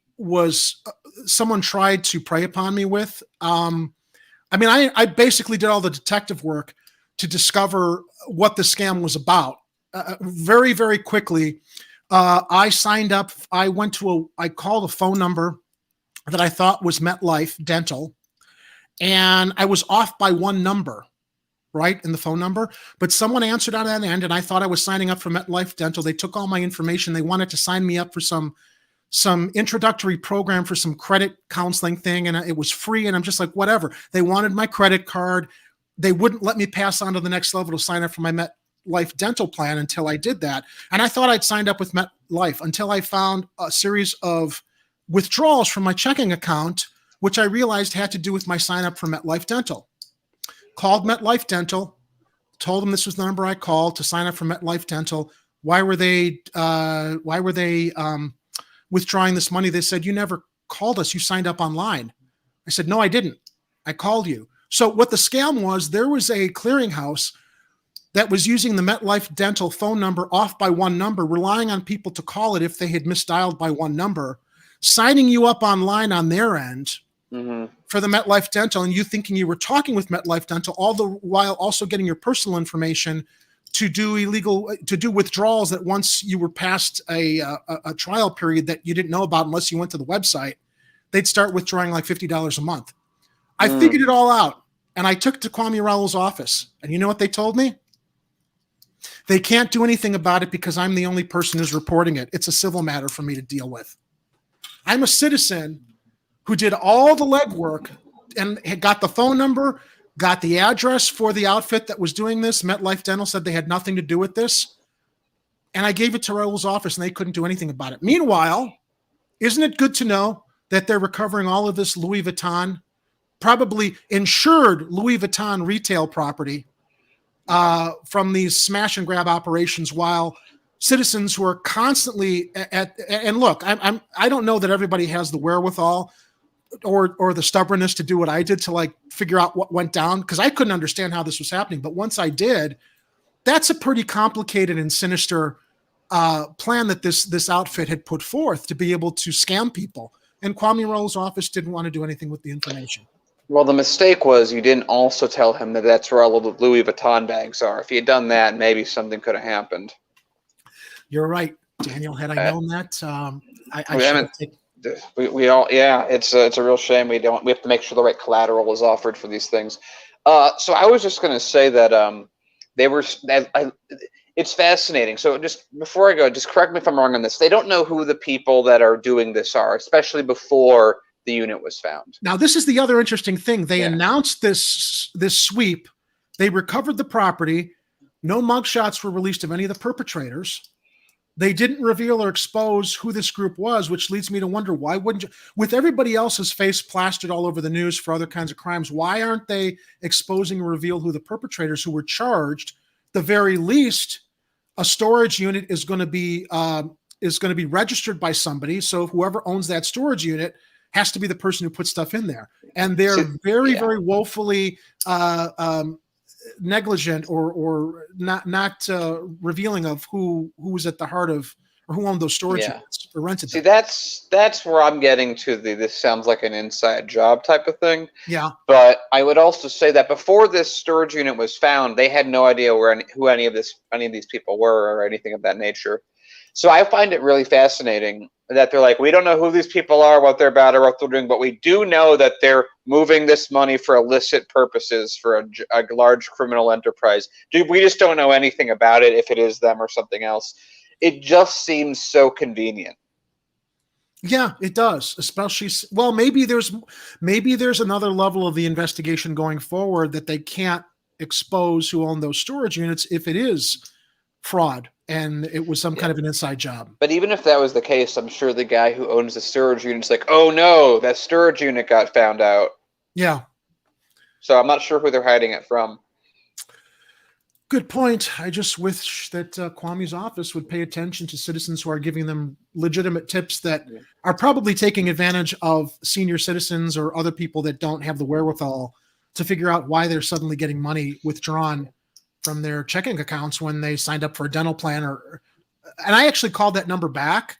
someone tried to prey upon me with. I basically did all the detective work to discover what the scam was about. very, very quickly, I signed up. I called a phone number that I thought was MetLife Dental, and I was off by one number, right, in the phone number. But someone answered on that end, and I thought I was signing up for MetLife Dental. They took all my information. They wanted to sign me up for some introductory program for some credit counseling thing, and it was free. And I'm just like, whatever. They wanted my credit card. They wouldn't let me pass on to the next level to sign up for my MetLife Dental plan until I did that. And I thought I'd signed up with MetLife until I found a series of withdrawals from my checking account, which I realized had to do with my sign up for MetLife Dental. Called MetLife Dental, told them this was the number I called to sign up for MetLife Dental. Why were they withdrawing this money? They said, you never called us. You signed up online. I said, no, I didn't. I called you. So what the scam was, there was a clearinghouse that was using the MetLife Dental phone number off by one number, relying on people to call it if they had misdialed by one number, signing you up online on their end for the MetLife Dental, and you thinking you were talking with MetLife Dental, all the while also getting your personal information to do withdrawals that once you were past a trial period that you didn't know about unless you went to the website, they'd start withdrawing like $50 a month. I figured it all out, and I took it to Kwame Raoul's office, and you know what they told me? They can't do anything about it because I'm the only person who's reporting it. It's a civil matter for me to deal with. I'm a citizen who did all the legwork and had got the phone number, got the address for the outfit that was doing this. MetLife Dental said they had nothing to do with this. And I gave it to Raoul's office, and they couldn't do anything about it. Meanwhile, isn't it good to know that they're recovering all of this Louis Vuitton, probably insured Louis Vuitton retail property from these smash and grab operations, while citizens who are constantly and look, I don't know that everybody has the wherewithal or the stubbornness to do what I did to like figure out what went down, because I couldn't understand how this was happening. But once I did, that's a pretty complicated and sinister plan that this outfit had put forth to be able to scam people. And Kwame Raoul's office didn't want to do anything with the information. Well, the mistake was you didn't also tell him that that's where all of the Louis Vuitton bags are. If you had done that, maybe something could have happened. You're right, Daniel. Had I known that, we all, yeah, it's a real shame. We have to make sure the right collateral is offered for these things. So I was just going to say that it's fascinating. So just before I go, just correct me if I'm wrong on this. They don't know who the people that are doing this are, especially before the unit was found. Now, this is the other interesting thing. They announced this sweep. They recovered the property. No mugshots were released of any of the perpetrators. They didn't reveal or expose who this group was, which leads me to wonder, why wouldn't you, with everybody else's face plastered all over the news for other kinds of crimes, why aren't they exposing or reveal who the perpetrators who were charged? The very least, a storage unit is going to be registered by somebody. So whoever owns that storage unit has to be the person who puts stuff in there. And they're very woefully negligent or not revealing of who was at the heart of, or who owned those storage units or rented them. See, that's where I'm getting to this sounds like an inside job type of thing. Yeah. But I would also say that before this storage unit was found, they had no idea who any of these people were or anything of that nature. So I find it really fascinating that they're like, we don't know who these people are, what they're about, or what they're doing, but we do know that they're moving this money for illicit purposes for a large criminal enterprise. We just don't know anything about it, if it is them or something else. It just seems so convenient. Yeah, it does. Especially, well, maybe there's another level of the investigation going forward that they can't expose who own those storage units if it is fraud and it was some kind of an inside job. But even if that was the case, I'm sure the guy who owns the storage unit's like, oh no, that storage unit got found out. Yeah. So I'm not sure who they're hiding it from. Good point. I just wish that Kwame's office would pay attention to citizens who are giving them legitimate tips that are probably taking advantage of senior citizens or other people that don't have the wherewithal to figure out why they're suddenly getting money withdrawn from their checking accounts when they signed up for a dental plan. And I actually called that number back,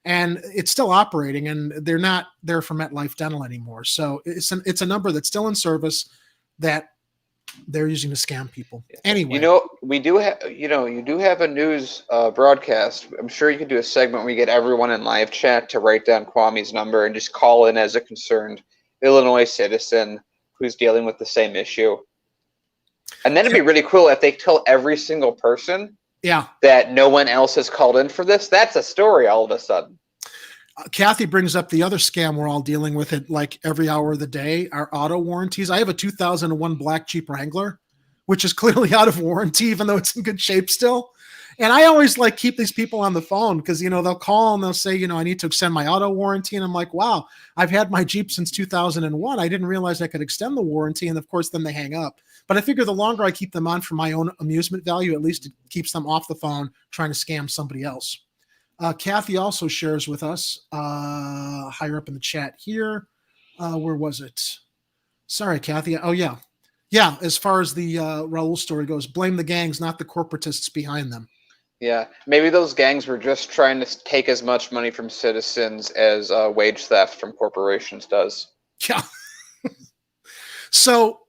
and it's still operating, and they're not there for MetLife Dental anymore. So it's a number that's still in service that they're using to scam people. Anyway, we do have, you do have a news broadcast. I'm sure you could do a segment where you get everyone in live chat to write down Kwame's number and just call in as a concerned Illinois citizen who's dealing with the same issue. And then it'd be really cool if they tell every single person that no one else has called in for this. That's a story all of a sudden. Kathy brings up the other scam we're all dealing with it like every hour of the day, our auto warranties. I have a 2001 black Jeep Wrangler, which is clearly out of warranty, even though it's in good shape still. And I always like keep these people on the phone because, they'll call and they'll say, I need to extend my auto warranty. And I'm like, wow, I've had my Jeep since 2001. I didn't realize I could extend the warranty. And of course, then they hang up. But I figure the longer I keep them on for my own amusement value, at least it keeps them off the phone trying to scam somebody else. Kathy also shares with us higher up in the chat here. Where was it? Sorry, Kathy. Oh, yeah. Yeah, as far as the Raul story goes, blame the gangs, not the corporatists behind them. Yeah, maybe those gangs were just trying to take as much money from citizens as wage theft from corporations does. Yeah. So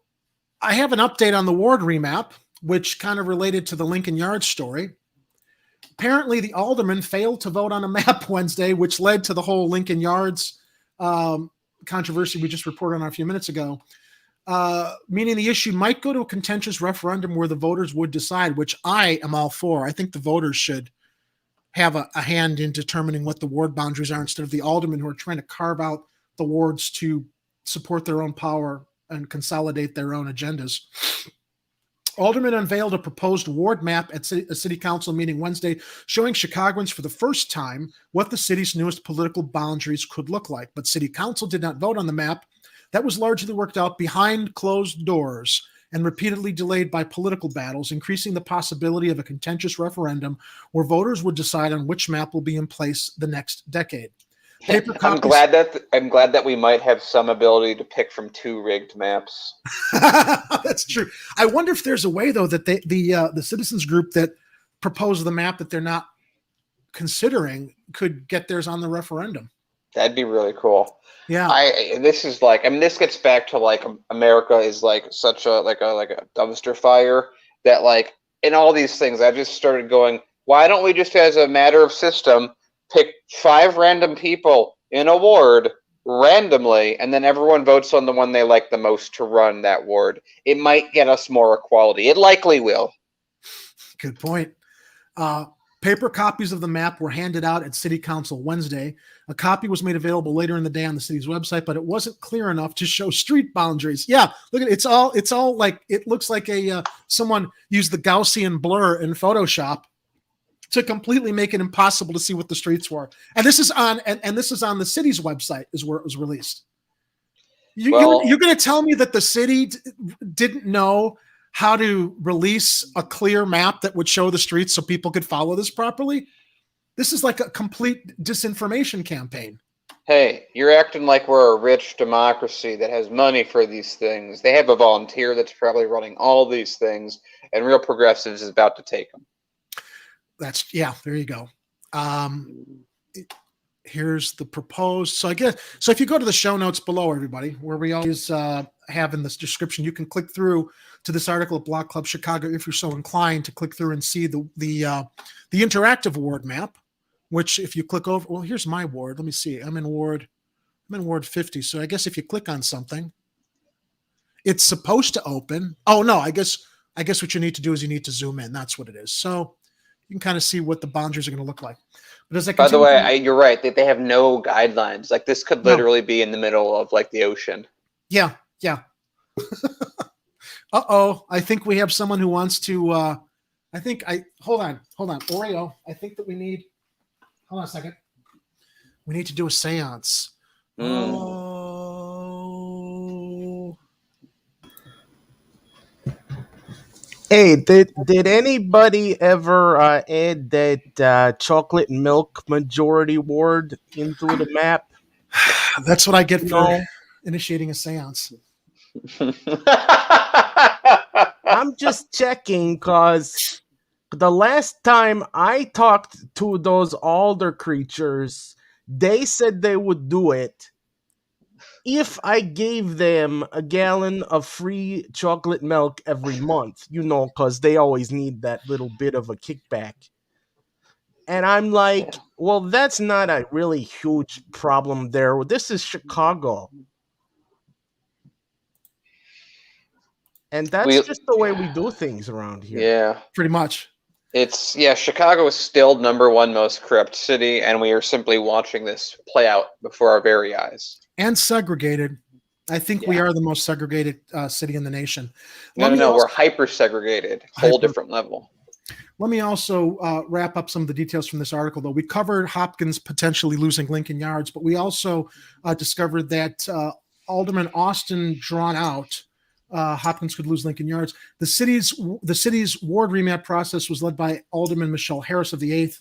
I have an update on the Ward Remap, which kind of related to the Lincoln Yards story. Apparently, the aldermen failed to vote on a map Wednesday, which led to the whole Lincoln Yards controversy we just reported on a few minutes ago, meaning the issue might go to a contentious referendum where the voters would decide, which I am all for. I think the voters should have a hand in determining what the ward boundaries are instead of the aldermen who are trying to carve out the wards to support their own power and consolidate their own agendas. Aldermen unveiled a proposed ward map at a city council meeting Wednesday, showing Chicagoans for the first time what the city's newest political boundaries could look like. But city council did not vote on the map. That was largely worked out behind closed doors and repeatedly delayed by political battles, increasing the possibility of a contentious referendum where voters would decide on which map will be in place the next decade. I'm glad that we might have some ability to pick from two rigged maps. That's true. I wonder if there's a way, though, that the citizens group that proposed the map that they're not considering could get theirs on the referendum. That'd be really cool. Yeah. This gets back to America is such a dumpster fire that in all these things I just started going, why don't we just as a matter of system pick 5 random people in a ward randomly, and then everyone votes on the one they like the most to run that ward? It might get us more equality. It likely will. Good point. Paper copies of the map were handed out at City Council Wednesday. A copy was made available later in the day on the city's website, but it wasn't clear enough to show street boundaries. Yeah, look at it. It's all like it looks like someone used the Gaussian blur in Photoshop to completely make it impossible to see what the streets were. And this is on the city's website is where it was released. You're going to tell me that the city didn't know how to release a clear map that would show the streets so people could follow this properly? This is like a complete disinformation campaign. Hey, you're acting like we're a rich democracy that has money for these things. They have a volunteer that's probably running all these things, and Real Progressives is about to take them. There you go. Here's the proposed. So if you go to the show notes below, everybody, where we always have in this description, you can click through to this article at Block Club Chicago if you're so inclined to click through and see the interactive ward map, which if you click over, well, here's my ward. Let me see. I'm in Ward 50. So I guess if you click on something, it's supposed to open. Oh no, I guess what you need to do is you need to zoom in. That's what it is. So you can kind of see what the boundaries are going to look like. But as by the way, you're right. They have no guidelines. This could literally be in the middle of the ocean. Yeah. Uh-oh. I think we have someone who wants to, hold on. Oreo, I think that we need, hold on a second. We need to do a seance. Oh. Hey, did anybody ever add that chocolate milk majority ward into the map? That's what I get for initiating a seance. I'm just checking because the last time I talked to those alder creatures, they said they would do it. if I gave them a gallon of free chocolate milk every month, because they always need that little bit of a kickback. And I'm like, well, that's not a really huge problem there. This is Chicago. And that's just the way we do things around here. Yeah. Pretty much. Chicago is still #1 most corrupt city, and we are simply watching this play out before our very eyes. And segregated. I think we are the most segregated city in the nation. No, we're hyper segregated. Whole different level. Let me also wrap up some of the details from this article, though. We covered Hopkins potentially losing Lincoln Yards, but we also discovered that Alderman Austin drawn out. Hopkins could lose Lincoln Yards. The city's ward remap process was led by Alderman Michelle Harris of the 8th.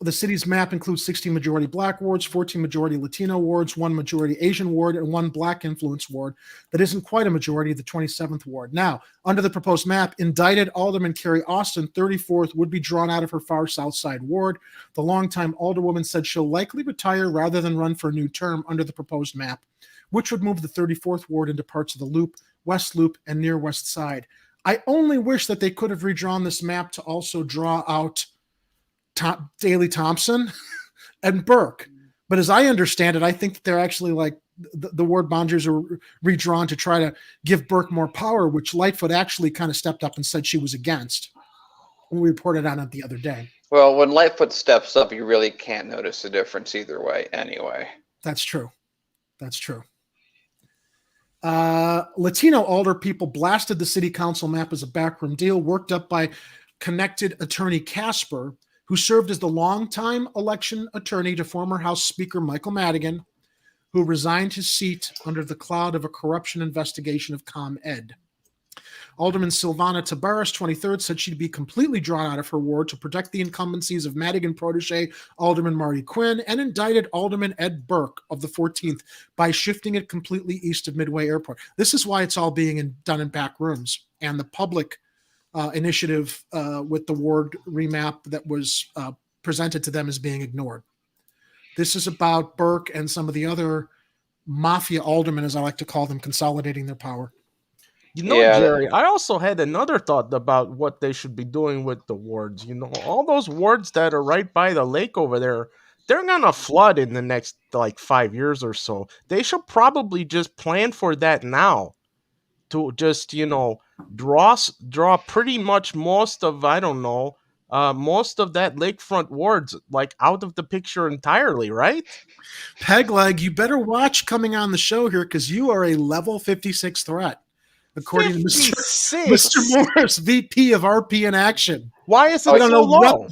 The city's map includes 16 majority black wards, 14 majority Latino wards, 1 majority Asian ward, and 1 black influence ward that isn't quite a majority, the 27th ward. Now, under the proposed map, indicted Alderman Carrie Austin, 34th, would be drawn out of her far south side ward. The longtime alderwoman said she'll likely retire rather than run for a new term under the proposed map, which would move the 34th ward into parts of the Loop, West Loop, and near West Side. I only wish that they could have redrawn this map to also draw out Daley Thompson and Burke. But as I understand it, I think that they're actually like the ward boundaries are redrawn to try to give Burke more power, which Lightfoot actually kind of stepped up and said she was against when we reported on it the other day. Well, when Lightfoot steps up, you really can't notice a difference either way anyway. That's true. That's true. Latino alder people blasted the city council map as a backroom deal worked up by connected attorney Casper, who served as the longtime election attorney to former House Speaker Michael Madigan, who resigned his seat under the cloud of a corruption investigation of ComEd. Alderman Silvana Tabares, 23rd, said she'd be completely drawn out of her ward to protect the incumbencies of Madigan protege Alderman Marty Quinn, and indicted Alderman Ed Burke of the 14th by shifting it completely east of Midway Airport. This is why it's all being done in back rooms, and the public initiative with the ward remap that was presented to them is being ignored. This is about Burke and some of the other mafia aldermen, as I like to call them, consolidating their power. Jerry, I also had another thought about what they should be doing with the wards. All those wards that are right by the lake over there, they're going to flood in the next 5 years or so. They should probably just plan for that now to just, draw pretty much most of, most of that lakefront wards out of the picture entirely, right? Pegleg, you better watch coming on the show here because you are a level 56 threat. According to Mr. Morris, VP of RP in Action. Why is it so low?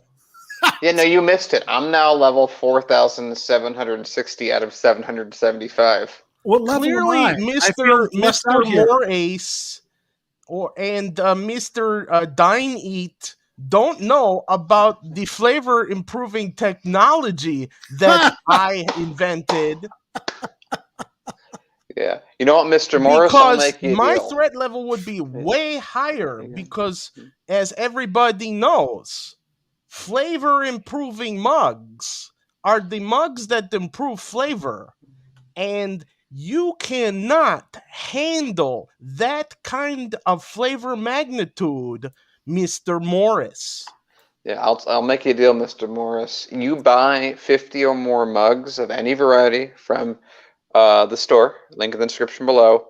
You missed it. I'm now level 4,760 out of 775. What level Clearly, am I? Mr. Morace and Mr. Dine Eat don't know about the flavor improving technology that I invented. Yeah. You know what, Mr. Morris? Because my threat level would be way higher because, as everybody knows, flavor improving mugs are the mugs that improve flavor. And you cannot handle that kind of flavor magnitude, Mr. Morris. Yeah, I'll make you a deal, Mr. Morris. You buy 50 or more mugs of any variety from the store, link in the description below.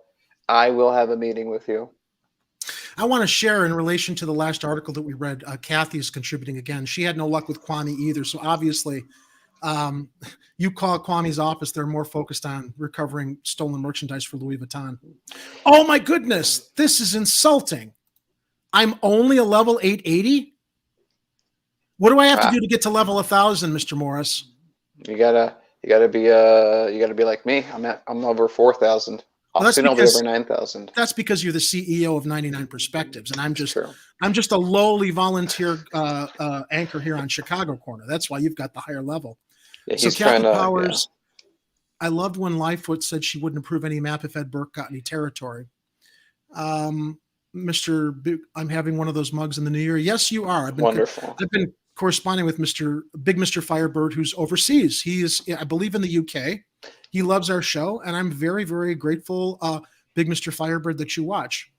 I will have a meeting with you. I want to share in relation to the last article that we read. Kathy is contributing again. She had no luck with Kwame either. So obviously, you call Kwame's office. They're more focused on recovering stolen merchandise for Louis Vuitton. Oh my goodness. This is insulting. I'm only a level 880. What do I have to do to get to level 1,000, Mr. Morris? You gotta be like me. I'm over 4,000. I'll soon be over 9,000. That's because you're the CEO of 99 Perspectives, and I'm just a lowly volunteer anchor here on Chicago Corner. That's why you've got the higher level. Yeah, so Kathy Powers, I loved when Lightfoot said she wouldn't approve any map if Ed Burke got any territory. Mr. I'm having one of those mugs in the new year. Yes, you are. Wonderful. I've been corresponding with Mr. Firebird, who's overseas. He is, I believe, in the UK. He loves our show, and I'm very, very grateful, Big Mr. Firebird, that you watch.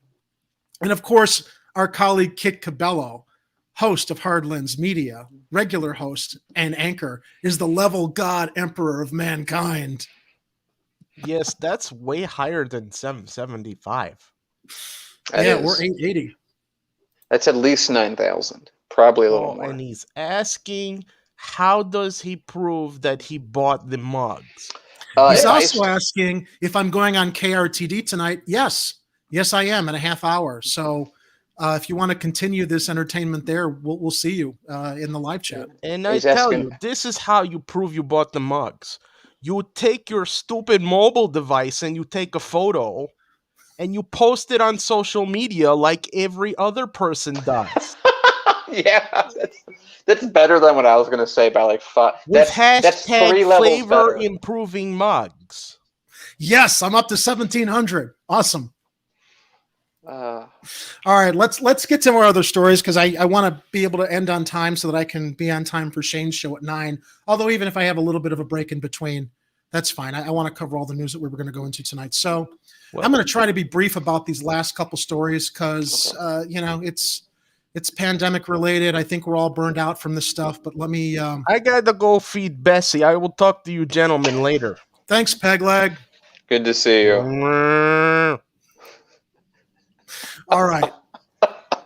And of course, our colleague Kit Cabello, host of Hardlands Media, regular host and anchor, is the level god emperor of mankind. Yes, that's way higher than 775. We're 880. That's at least 9,000. Probably a little more. And he's asking, how does he prove that he bought the mugs? He's also asking if I'm going on KRTD tonight. Yes, I am in a half hour. So if you want to continue this entertainment there, we'll see you in the live chat. And I tell you, this is how you prove you bought the mugs. You take your stupid mobile device and you take a photo and you post it on social media like every other person does. Yeah, that's better than what I was going to say by like 5. With that's 3 levels flavor better. Improving mugs. Yes, I'm up to 1,700. Awesome. All right, let's get to more other stories because I want to be able to end on time so that I can be on time for Shane's show at 9. Although even if I have a little bit of a break in between, that's fine. I want to cover all the news that we were going to go into tonight. So I'm going to try to be brief about these last couple stories because it's pandemic related. I think we're all burned out from this stuff. But let me. I got to go feed Bessie. I will talk to you gentlemen later. Thanks, Pegleg. Good to see you. All right.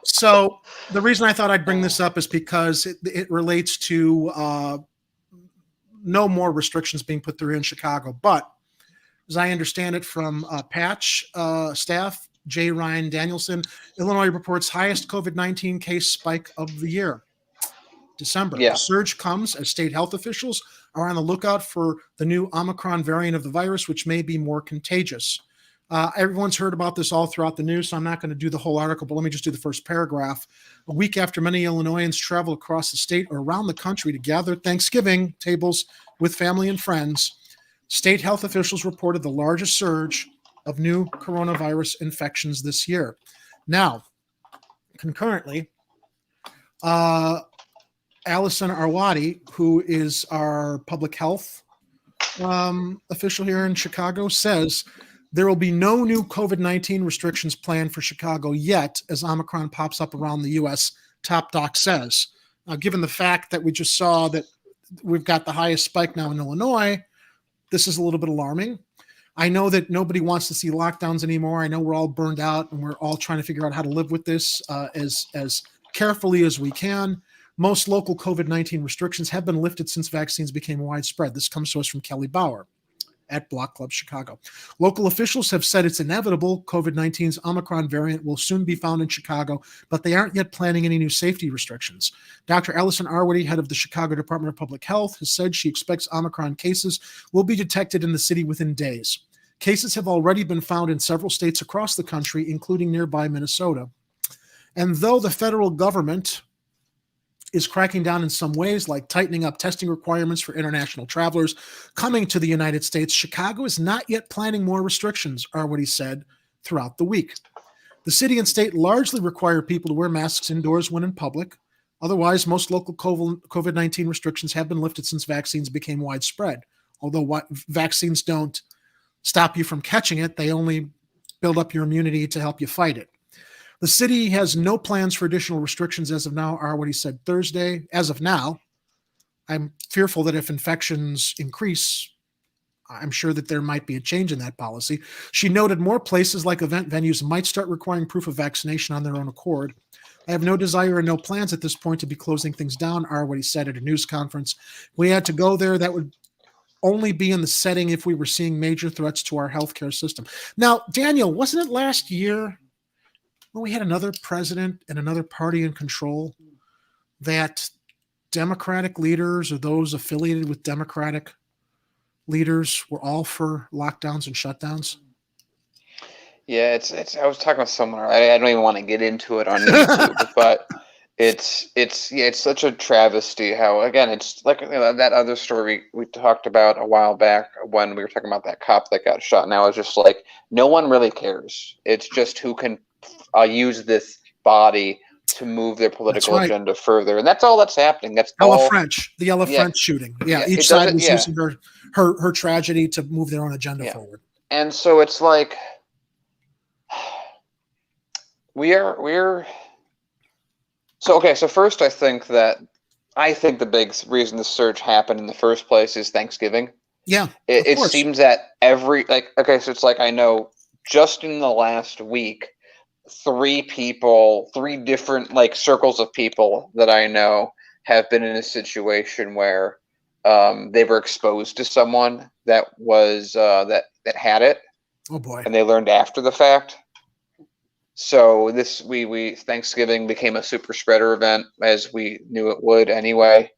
So the reason I thought I'd bring this up is because it relates to no more restrictions being put through in Chicago. But as I understand it from Patch staff, J. Ryan Danielson, Illinois reports highest COVID-19 case spike of the year. December. Yeah. The surge comes as state health officials are on the lookout for the new Omicron variant of the virus, which may be more contagious. Everyone's heard about this all throughout the news, so I'm not going to do the whole article, but let me just do the first paragraph. A week after many Illinoisans travel across the state or around the country to gather Thanksgiving tables with family and friends, state health officials reported the largest surge of new coronavirus infections this year. Now, concurrently, Allison Arwady, who is our public health official here in Chicago, says there will be no new COVID-19 restrictions planned for Chicago yet as Omicron pops up around the U.S., Top Doc says. Given the fact that we just saw that we've got the highest spike now in Illinois, this is a little bit alarming. I know that nobody wants to see lockdowns anymore. I know we're all burned out and we're all trying to figure out how to live with this as carefully as we can. Most local COVID-19 restrictions have been lifted since vaccines became widespread. This comes to us from Kelly Bauer at Block Club Chicago. Local officials have said it's inevitable COVID-19's Omicron variant will soon be found in Chicago, but they aren't yet planning any new safety restrictions. Dr. Allison Arwady, head of the Chicago Department of Public Health, has said she expects Omicron cases will be detected in the city within days. Cases have already been found in several states across the country, including nearby Minnesota. And though the federal government is cracking down in some ways, like tightening up testing requirements for international travelers coming to the United States, Chicago is not yet planning more restrictions, are what he said throughout the week. The city and state largely require people to wear masks indoors when in public. Otherwise, most local COVID-19 restrictions have been lifted since vaccines became widespread. Although vaccines don't stop you from catching it, they only build up your immunity to help you fight it. The city has no plans for additional restrictions as of now, are what he said Thursday. As of now, I'm fearful that if infections increase, I'm sure that there might be a change in that policy. She noted more places like event venues might start requiring proof of vaccination on their own accord. I have no desire and no plans at this point to be closing things down, are what he said at a news conference. We had to go there. That would only be in the setting if we were seeing major threats to our healthcare system. Now, Daniel, wasn't it last year when we had another president and another party in control that Democratic leaders or those affiliated with Democratic leaders were all for lockdowns and shutdowns? Yeah, it's. I was talking with someone. I don't even want to get into it on YouTube, but it's such a travesty. How again, it's like that other story we talked about a while back when we were talking about that cop that got shot. Now it's just like no one really cares. It's just who can use this body to move their political right. agenda further. And that's all that's happening. That's The all. Ella Yeah. French shooting. Yeah, Yeah, each it side doesn't- was yeah. using her tragedy to move their own agenda Yeah. forward. And so it's like we're so okay. So first, I think the big reason the surge happened in the first place is Thanksgiving. Yeah, It seems that so it's like I know just in the last week, three different like circles of people that I know have been in a situation where they were exposed to someone that was that had it. Oh boy. And they learned after the fact. So we Thanksgiving became a super spreader event, as we knew it would anyway.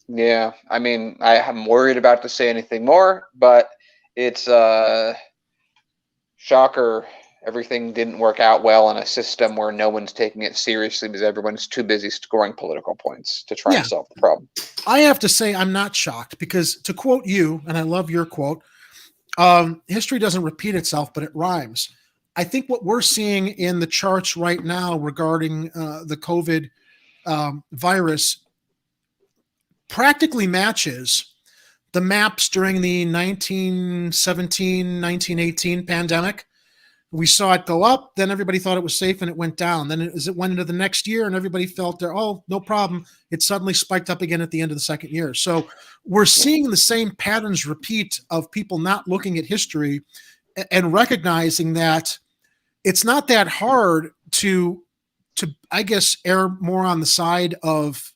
Yeah, I mean, I'm worried about to say anything more, but it's shocker. Everything didn't work out well in a system where no one's taking it seriously because everyone's too busy scoring political points to try and solve the problem. I have to say I'm not shocked because, to quote you, and I love your quote, history doesn't repeat itself, but it rhymes. I think what we're seeing in the charts right now regarding the COVID virus practically matches the maps during the 1917, 1918 pandemic. We saw it go up, then everybody thought it was safe and it went down. Then as it went into the next year and everybody felt no problem, it suddenly spiked up again at the end of the second year. So we're seeing the same patterns repeat of people not looking at history and recognizing that it's not that hard to I guess, err more on the side of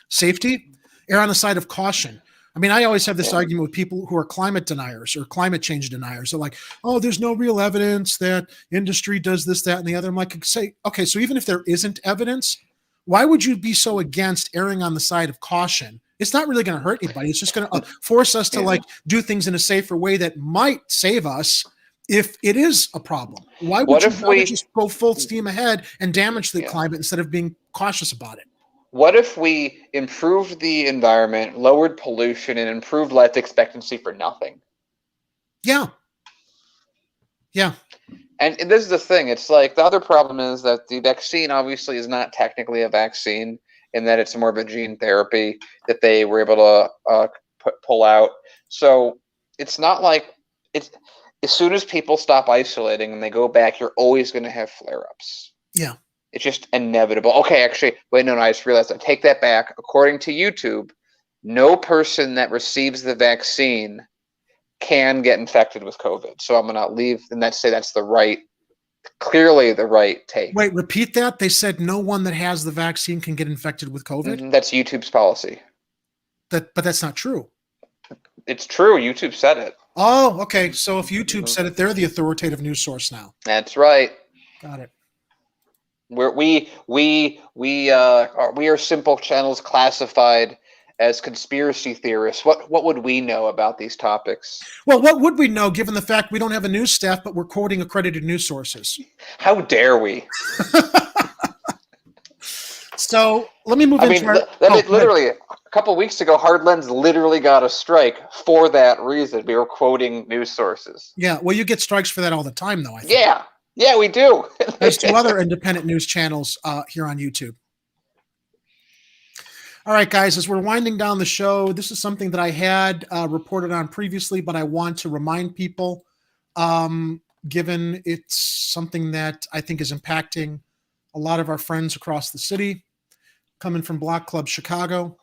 safety, err on the side of caution. I mean, I always have this argument with people who are climate deniers or climate change deniers. They're like, oh, there's no real evidence that industry does this, that, and the other. I'm like, say, okay, so even if there isn't evidence, why would you be so against erring on the side of caution? It's not really going to hurt anybody. It's just going to force us to like do things in a safer way that might save us if it is a problem. Why would you just go full steam ahead and damage the climate instead of being cautious about it? What if we improved the environment, lowered pollution, and improved life expectancy for nothing? Yeah. Yeah. And this is the thing. It's like the other problem is that the vaccine obviously is not technically a vaccine in that it's more of a gene therapy that they were able to pull out. So it's not like it's as soon as people stop isolating and they go back, you're always going to have flare-ups. Yeah. It's just inevitable. Okay, actually, wait, no, I just realized I take that back. According to YouTube, no person that receives the vaccine can get infected with COVID. So I'm going to leave and say that's clearly the right take. Wait, repeat that. They said no one that has the vaccine can get infected with COVID. Mm-hmm. That's YouTube's policy. But that's not true. It's true. YouTube said it. Oh, okay. So if YouTube said it, they're the authoritative news source now. That's right. Got it. We are simple channels classified as conspiracy theorists. What would we know about these topics? Well, what would we know given the fact we don't have a news staff, but we're quoting accredited news sources? How dare we? So let me move literally a couple of weeks ago, Hardlens literally got a strike for that reason. We were quoting news sources. Yeah, well, you get strikes for that all the time, though, I think. Yeah, we do. There's two other independent news channels here on YouTube. All right, guys, as we're winding down the show, this is something that I had reported on previously, but I want to remind people, given it's something that I think is impacting a lot of our friends across the city, coming from Block Club Chicago.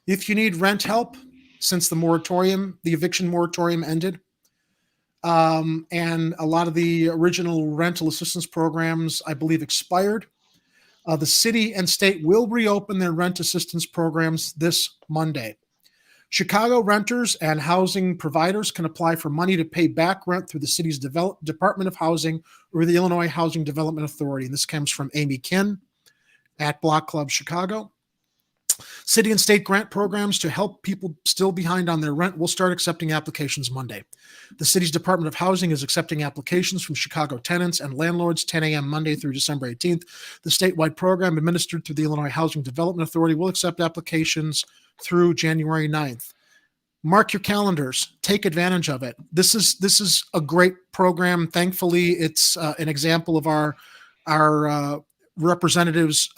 If you need rent help, since the eviction moratorium ended, and a lot of the original rental assistance programs, I believe, expired, the city and state will reopen their rent assistance programs this Monday. Chicago renters and housing providers can apply for money to pay back rent through the city's Department of Housing or the Illinois Housing Development Authority. And this comes from Amy Kinn at Block Club Chicago. City and state grant programs to help people still behind on their rent will start accepting applications Monday. The city's Department of Housing is accepting applications from Chicago tenants and landlords 10 a.m. Monday through December 18th. The statewide program administered through the Illinois Housing Development Authority will accept applications through January 9th. Mark your calendars. Take advantage of it. This is a great program. Thankfully, it's an example of our representatives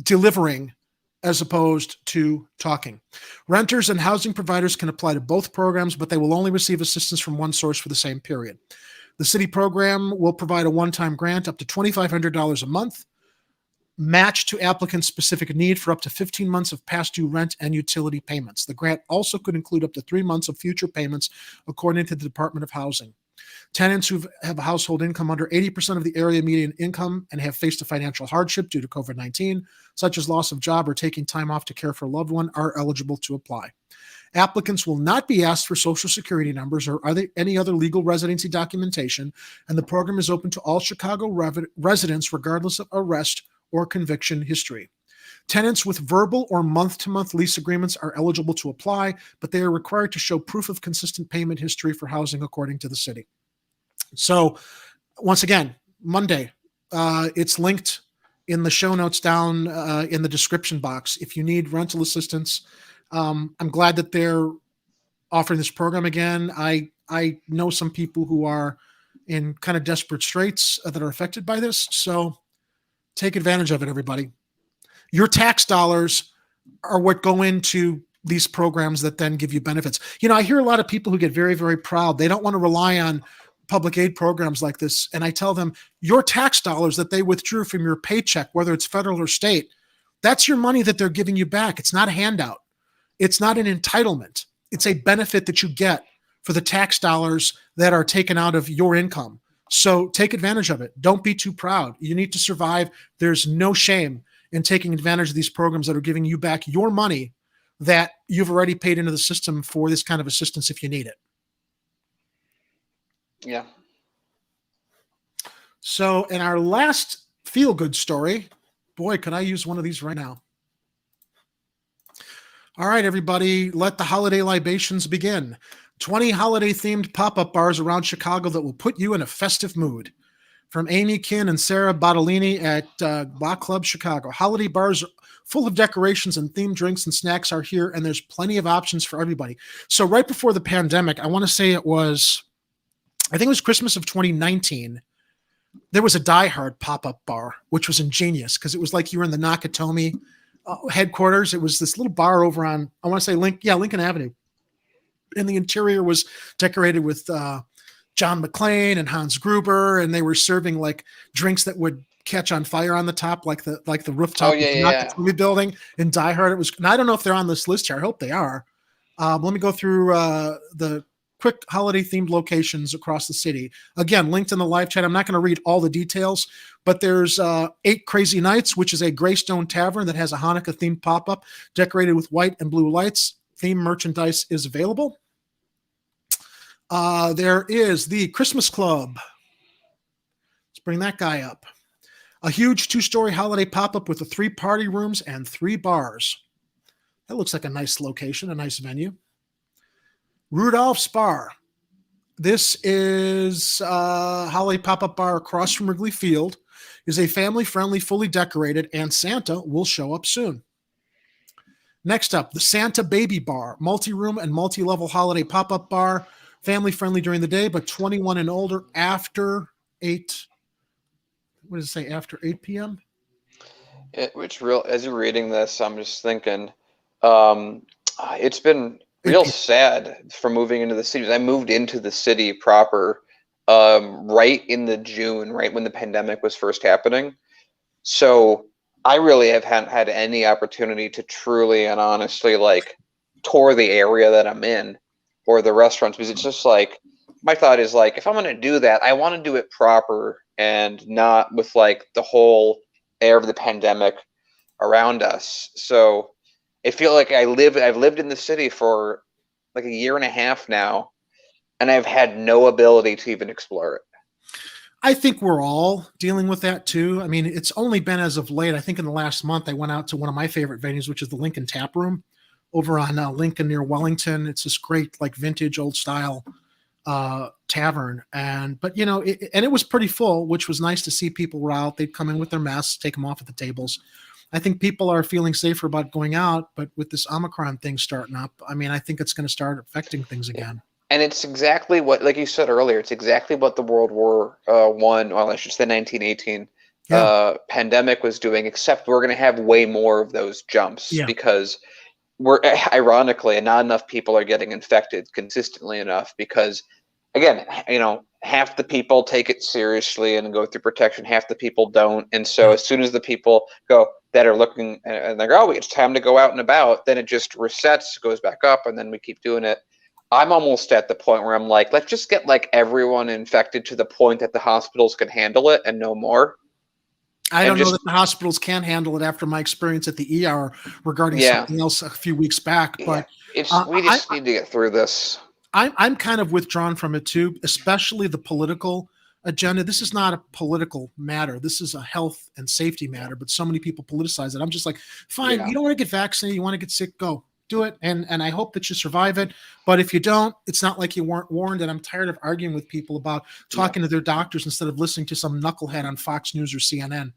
delivering as opposed to talking. Renters and housing providers can apply to both programs, but they will only receive assistance from one source for the same period. The city program will provide a one-time grant up to $2,500 a month, matched to applicants' specific need for up to 15 months of past due rent and utility payments. The grant also could include up to 3 months of future payments, according to the Department of Housing. Tenants who have a household income under 80% of the area median income and have faced a financial hardship due to COVID-19, such as loss of job or taking time off to care for a loved one, are eligible to apply. Applicants will not be asked for social security numbers or any other legal residency documentation, and the program is open to all Chicago residents regardless of arrest or conviction history. Tenants with verbal or month-to-month lease agreements are eligible to apply, but they are required to show proof of consistent payment history for housing according to the city. So once again, Monday, it's linked in the show notes down in the description box. If you need rental assistance, I'm glad that they're offering this program again. I know some people who are in kind of desperate straits that are affected by this. So take advantage of it, everybody. Your tax dollars are what go into these programs that then give you benefits. You know, I hear a lot of people who get very, very proud. They don't want to rely on public aid programs like this. And I tell them, your tax dollars that they withdrew from your paycheck, whether it's federal or state, that's your money that they're giving you back. It's not a handout. It's not an entitlement. It's a benefit that you get for the tax dollars that are taken out of your income. So take advantage of it. Don't be too proud. You need to survive. There's no shame in taking advantage of these programs that are giving you back your money that you've already paid into the system for this kind of assistance if you need it. Yeah. So in our last feel-good story, boy, could I use one of these right now. All right, everybody, let the holiday libations begin. 20 holiday-themed pop-up bars around Chicago that will put you in a festive mood. From Amy Kinn and Sarah Bottolini at Bach Club Chicago. Holiday bars full of decorations and themed drinks and snacks are here, and there's plenty of options for everybody. So right before the pandemic, I want to say I think it was Christmas of 2019, there was a Die Hard pop-up bar, which was ingenious because it was like you were in the Nakatomi headquarters. It was this little bar over on, I want to say Lincoln Avenue. And the interior was decorated with John McClane and Hans Gruber, and they were serving like drinks that would catch on fire on the top, like the rooftop of the Nakatomi building in Die Hard. It was, and I don't know if they're on this list here. I hope they are. Let me go through the quick holiday themed locations across the city. Again, linked in the live chat. I'm not going to read all the details, but there's 8 Crazy Nights, which is a Greystone Tavern that has a Hanukkah themed pop-up decorated with white and blue lights. Theme merchandise is available. There is the Christmas Club. Let's bring that guy up. A huge 2-story holiday pop-up with 3 party rooms and 3 bars. That looks like a nice location, a nice venue. Rudolph's Bar. This is a holiday pop-up bar across from Wrigley Field. Is a family-friendly, fully decorated, and Santa will show up soon. Next up, the Santa Baby Bar. Multi-room and multi-level holiday pop-up bar. Family-friendly during the day, but 21 and older after 8. What does it say? After 8 p.m.? As you're reading this, I'm just thinking, it's been real sad for moving into the city. I moved into the city proper right in the June, right when the pandemic was first happening. So I really hadn't had any opportunity to truly and honestly like tour the area that I'm in or the restaurants, because it's just like, my thought is like, if I'm going to do that, I want to do it proper and not with like the whole air of the pandemic around us. So I feel like I've lived in the city for like a year and a half now, and I've had no ability to even explore it. I think we're all dealing with that too. I mean, it's only been as of late. I think in the last month, I went out to one of my favorite venues, which is the Lincoln Tap Room over on Lincoln near Wellington. It's this great, like vintage old style tavern. But you know, it was pretty full, which was nice to see. People were out. They'd come in with their masks, take them off at the tables. I think people are feeling safer about going out, but with this Omicron thing starting up, I mean, I think it's going to start affecting things again. And it's exactly what, like you said earlier, it's exactly what the World War One, well, I should say 1918 pandemic was doing, except we're going to have way more of those jumps because we're ironically, not enough people are getting infected consistently enough because, again, half the people take it seriously and go through protection, half the people don't. And so as soon as the people go that are looking and they go, oh, it's time to go out and about, then it just resets, goes back up, and then we keep doing it. I'm almost at the point where I'm like, let's just get like everyone infected to the point that the hospitals can handle it and no more. I don't know that the hospitals can handle it after my experience at the ER regarding something else a few weeks back. But we just need to get through this. I'm kind of withdrawn from it too, especially the political agenda. This is not a political matter. This is a health and safety matter, but so many people politicize it. I'm just like, fine, you don't want to get vaccinated, you want to get sick, go. Do it, and I hope that you survive it. But if you don't, it's not like you weren't warned. And I'm tired of arguing with people about talking to their doctors instead of listening to some knucklehead on Fox News or CNN.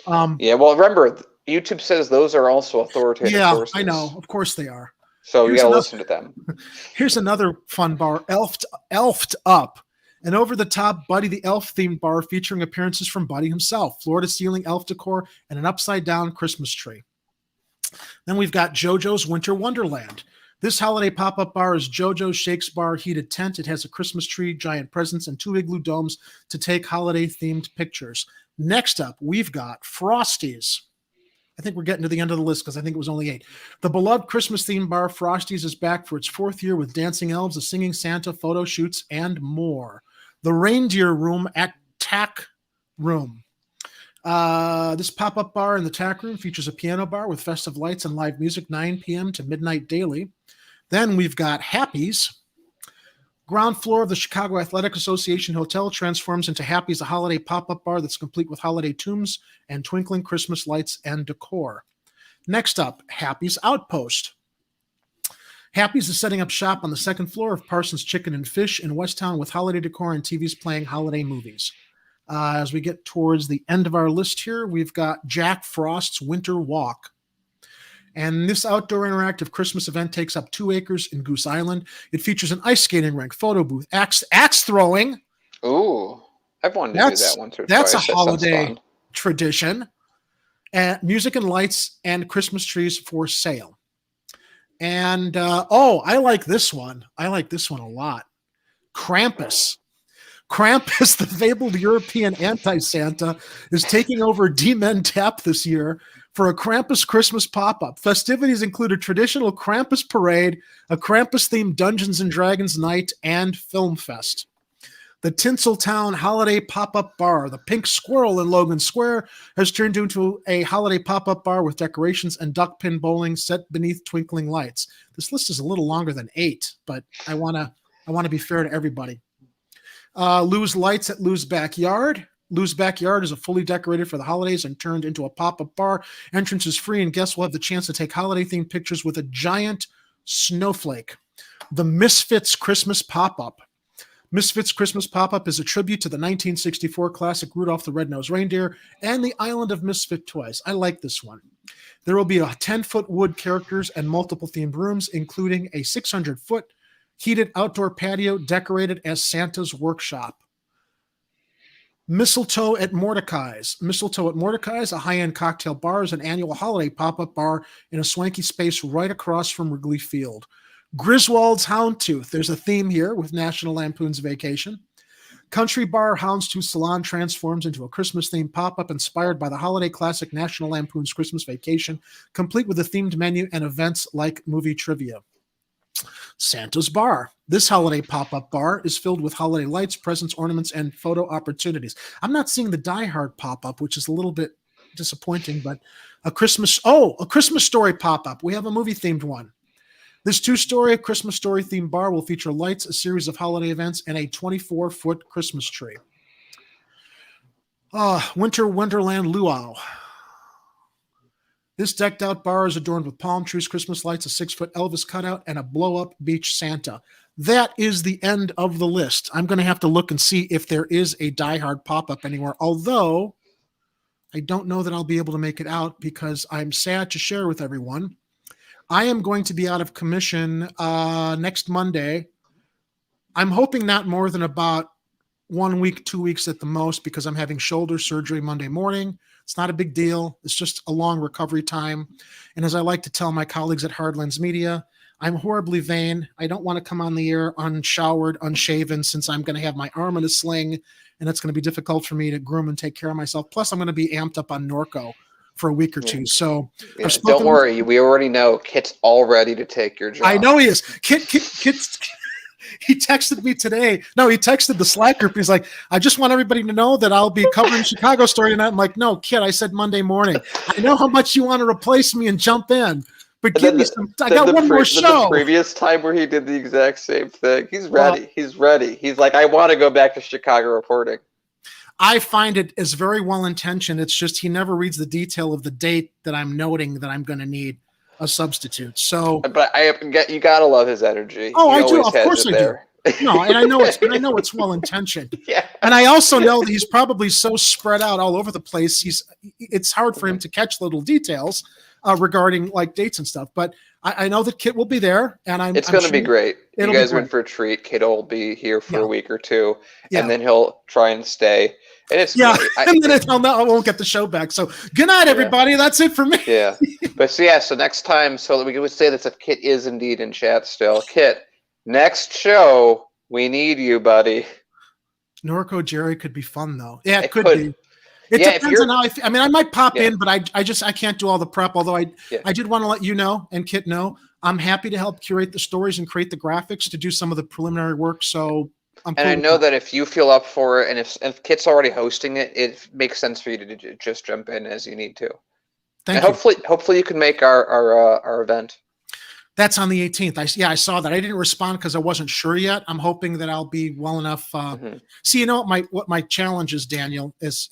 Well, remember, YouTube says those are also authoritative sources. I know. Of course they are. So you got to listen to them. Here's another fun bar, Elfed Up. An over-the-top Buddy the Elf-themed bar featuring appearances from Buddy himself, floor-to-ceiling elf decor, and an upside-down Christmas tree. Then we've got Jojo's Winter Wonderland. This holiday pop-up bar is Jojo's Shakes Bar heated tent. It has a Christmas tree, giant presents, and 2 igloo domes to take holiday-themed pictures. Next up, we've got Frosty's. I think we're getting to the end of the list because I think it was only 8. The beloved Christmas-themed bar Frosty's is back for its 4th year with dancing elves, a singing Santa, photo shoots, and more. The Reindeer Room at Tack Room. This pop-up bar in the Tack Room features a piano bar with festive lights and live music 9 p.m. to midnight daily. Then we've got Happy's. Ground floor of the Chicago Athletic Association Hotel transforms into Happy's, a holiday pop-up bar that's complete with holiday tombs and twinkling Christmas lights and decor. Next up, Happy's Outpost. Happy's is setting up shop on the 2nd floor of Parsons Chicken and Fish in Westtown with holiday decor and TVs playing holiday movies. As we get towards the end of our list here, we've got Jack Frost's Winter Walk. And this outdoor interactive Christmas event takes up 2 acres in Goose Island. It features an ice skating rink, photo booth, axe throwing. Ooh, I've wanted to do that once or twice. That's a holiday tradition. And music and lights and Christmas trees for sale. And, I like this one. I like this one a lot. Krampus. Krampus, the fabled European anti-Santa, is taking over D-Men Tap this year for a Krampus Christmas pop-up. Festivities include a traditional Krampus parade, a Krampus-themed Dungeons & Dragons night, and Film Fest. The Tinseltown Holiday Pop-Up Bar, the Pink Squirrel in Logan Square, has turned into a holiday pop-up bar with decorations and duck pin bowling set beneath twinkling lights. This list is a little longer than 8, but I want to be fair to everybody. Lou's Lights at Lou's Backyard. Lou's Backyard is a fully decorated for the holidays and turned into a pop-up bar. Entrance is free, and guests will have the chance to take holiday-themed pictures with a giant snowflake. The Misfits Christmas Pop-Up. Misfits Christmas Pop-Up is a tribute to the 1964 classic Rudolph the Red-Nosed Reindeer and the Island of Misfit Toys. I like this one. There will be a 10-foot wood characters and multiple themed rooms, including a 600-foot heated outdoor patio decorated as Santa's workshop. Mistletoe at Mordecai's. Mistletoe at Mordecai's, a high-end cocktail bar, is an annual holiday pop-up bar in a swanky space right across from Wrigley Field. Griswold's Houndtooth. There's a theme here with National Lampoon's Vacation. Country Bar Houndstooth Salon transforms into a Christmas-themed pop-up inspired by the holiday classic National Lampoon's Christmas Vacation, complete with a themed menu and events like movie trivia. Santa's Bar. This holiday pop-up bar is filled with holiday lights, presents, ornaments, and photo opportunities. I'm not seeing the Die Hard pop-up, which is a little bit disappointing, but a Christmas Story pop-up. We have a movie-themed one. This 2-story Christmas Story-themed bar will feature lights, a series of holiday events, and a 24-foot Christmas tree. Winter Wonderland Luau. This decked-out bar is adorned with palm trees, Christmas lights, a 6-foot Elvis cutout, and a blow-up beach Santa. That is the end of the list. I'm going to have to look and see if there is a Die Hard pop-up anywhere, although I don't know that I'll be able to make it out because I'm sad to share with everyone. I am going to be out of commission next Monday. I'm hoping not more than about 1 week, 2 weeks at the most, because I'm having shoulder surgery Monday morning. It's not a big deal. It's just a long recovery time. And as I like to tell my colleagues at Hard Lens Media, I'm horribly vain. I don't want to come on the air unshowered, unshaven, since I'm going to have my arm in a sling, and it's going to be difficult for me to groom and take care of myself. Plus, I'm going to be amped up on Norco for a week or two. So don't worry. We already know Kit's all ready to take your job. I know he is. Kit's he texted me today. No, he texted the Slack group. He's like, I just want everybody to know that I'll be covering Chicago story tonight. I'm like, no, Kit, I said Monday morning. I know how much you want to replace me and jump in, but give me some. I got one more show. The previous time where he did the exact same thing. He's ready. He's ready. He's like, I want to go back to Chicago reporting. I find it as very well intentioned. It's just he never reads the detail of the date that I'm noting that I'm going to need a substitute. So, but you gotta love his energy. Oh, I do. Of course I do. No, and I know it's well intentioned. Yeah. And I also know that he's probably so spread out all over the place. It's hard for him to catch little details regarding like dates and stuff. But I know that Kit will be there, and it's going to be great. You guys are in for a treat. Kit will be here for a week or two, and then he'll try and stay. And it's and then I won't get the show back. So good night, everybody. That's it for me. Yeah, but so next time, so we would say that if Kit is indeed in chat still, Kit, next show we need you, buddy. Norco Jerry could be fun though. Yeah, it could be. It depends on how I mean, I might pop in, but I can't do all the prep. Although I did want to let you know and Kit know I'm happy to help curate the stories and create the graphics to do some of the preliminary work. So. I know that if you feel up for it, and if Kit's already hosting it, it makes sense for you to just jump in as you need to. Thank you. Hopefully you can make our event. That's on the 18th. I saw that. I didn't respond because I wasn't sure yet. I'm hoping that I'll be well enough. See, you know what my challenge is, Daniel, is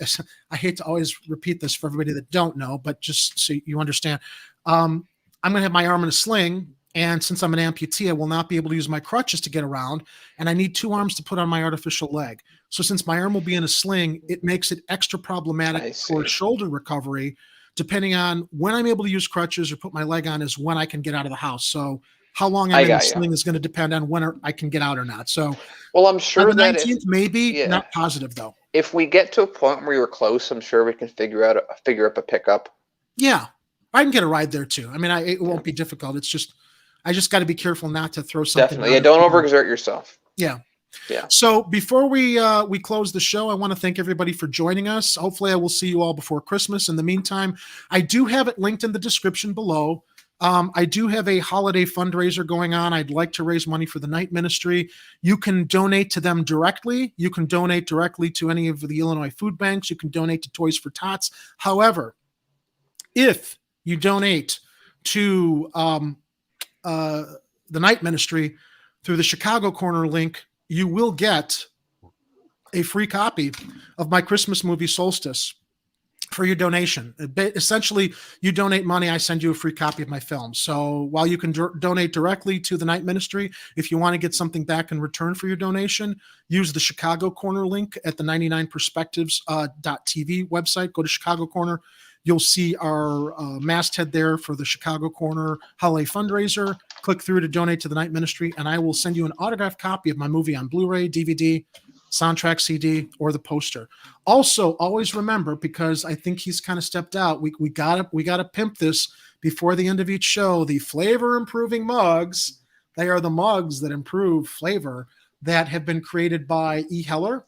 I hate to always repeat this for everybody that don't know, but just so you understand, I'm going to have my arm in a sling. And since I'm an amputee, I will not be able to use my crutches to get around. And I need 2 arms to put on my artificial leg. So since my arm will be in a sling, it makes it extra problematic for shoulder recovery. Depending on when I'm able to use crutches or put my leg on is when I can get out of the house. So how long I'm in the sling is going to depend on when I can get out or not. So I'm sure the 19th, maybe not positive though. If we get to a point where you're close, I'm sure we can figure up a pickup. Yeah, I can get a ride there too. I mean, it won't be difficult. It's just, I just got to be careful not to throw something. Definitely. Yeah, don't overexert yourself. Yeah. Yeah. So before we close the show, I want to thank everybody for joining us. Hopefully I will see you all before Christmas. In the meantime, I do have it linked in the description below. I do have a holiday fundraiser going on. I'd like to raise money for the night ministry. You can donate to them directly. You can donate directly to any of the Illinois food banks. You can donate to Toys for Tots. However, if you donate to the night ministry through the Chicago Corner link, you will get a free copy of my Christmas movie Solstice for your donation. Essentially, you donate money, I send you a free copy of my film. So while you can donate directly to the night ministry, if you want to get something back in return for your donation, use the Chicago Corner link at the 99perspectives.tv website. Go to Chicago Corner. You'll see our masthead there for the Chicago Corner Holiday Fundraiser. Click through to donate to the night ministry, and I will send you an autographed copy of my movie on Blu-ray, DVD, soundtrack CD, or the poster. Also, always remember, because I think he's kind of stepped out, we gotta pimp this before the end of each show. The flavor improving mugs, they are the mugs that improve flavor, that have been created by E. Heller.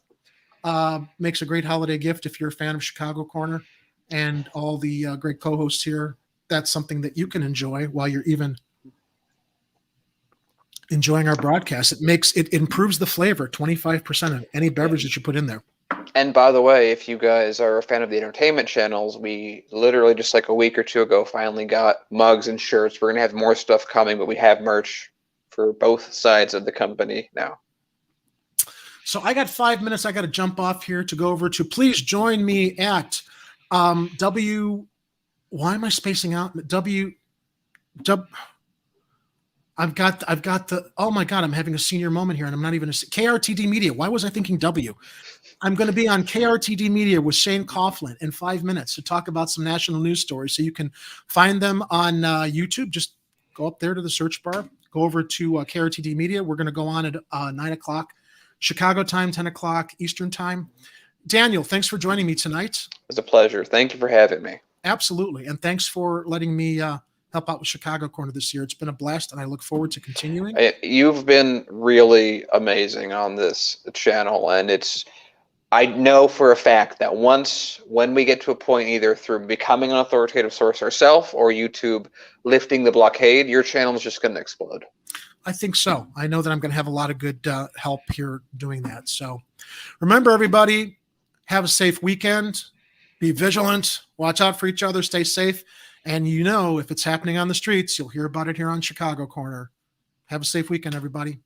Makes a great holiday gift if you're a fan of Chicago Corner and all the great co-hosts here. That's something that you can enjoy while you're even enjoying our broadcast. It improves the flavor 25% of any beverage that you put in there. And by the way, if you guys are a fan of the entertainment channels, we literally just like a week or two ago finally got mugs and shirts. We're gonna have more stuff coming, but we have merch for both sides of the company now. So I got 5 minutes. I got to jump off here to go over to. Please join me at why am I spacing out? I've got the, oh my God, I'm having a senior moment here and I'm not even KRTD Media. Why was I thinking W? I'm going to be on KRTD Media with Shane Coughlin in 5 minutes to talk about some national news stories. So you can find them on YouTube. Just go up there to the search bar, go over to KRTD Media. We're going to go on at 9 o'clock Chicago time, 10 o'clock Eastern time. Daniel, thanks for joining me tonight. It was a pleasure. Thank you for having me. Absolutely. And thanks for letting me help out with Chicago Corner this year. It's been a blast, and I look forward to continuing. You've been really amazing on this channel, and I know for a fact that when we get to a point, either through becoming an authoritative source ourselves or YouTube lifting the blockade, your channel is just going to explode. I think so. I know that I'm going to have a lot of good help here doing that. So remember, everybody, have a safe weekend. Be vigilant. Watch out for each other. Stay safe. And if it's happening on the streets, you'll hear about it here on Chicago Corner. Have a safe weekend, everybody.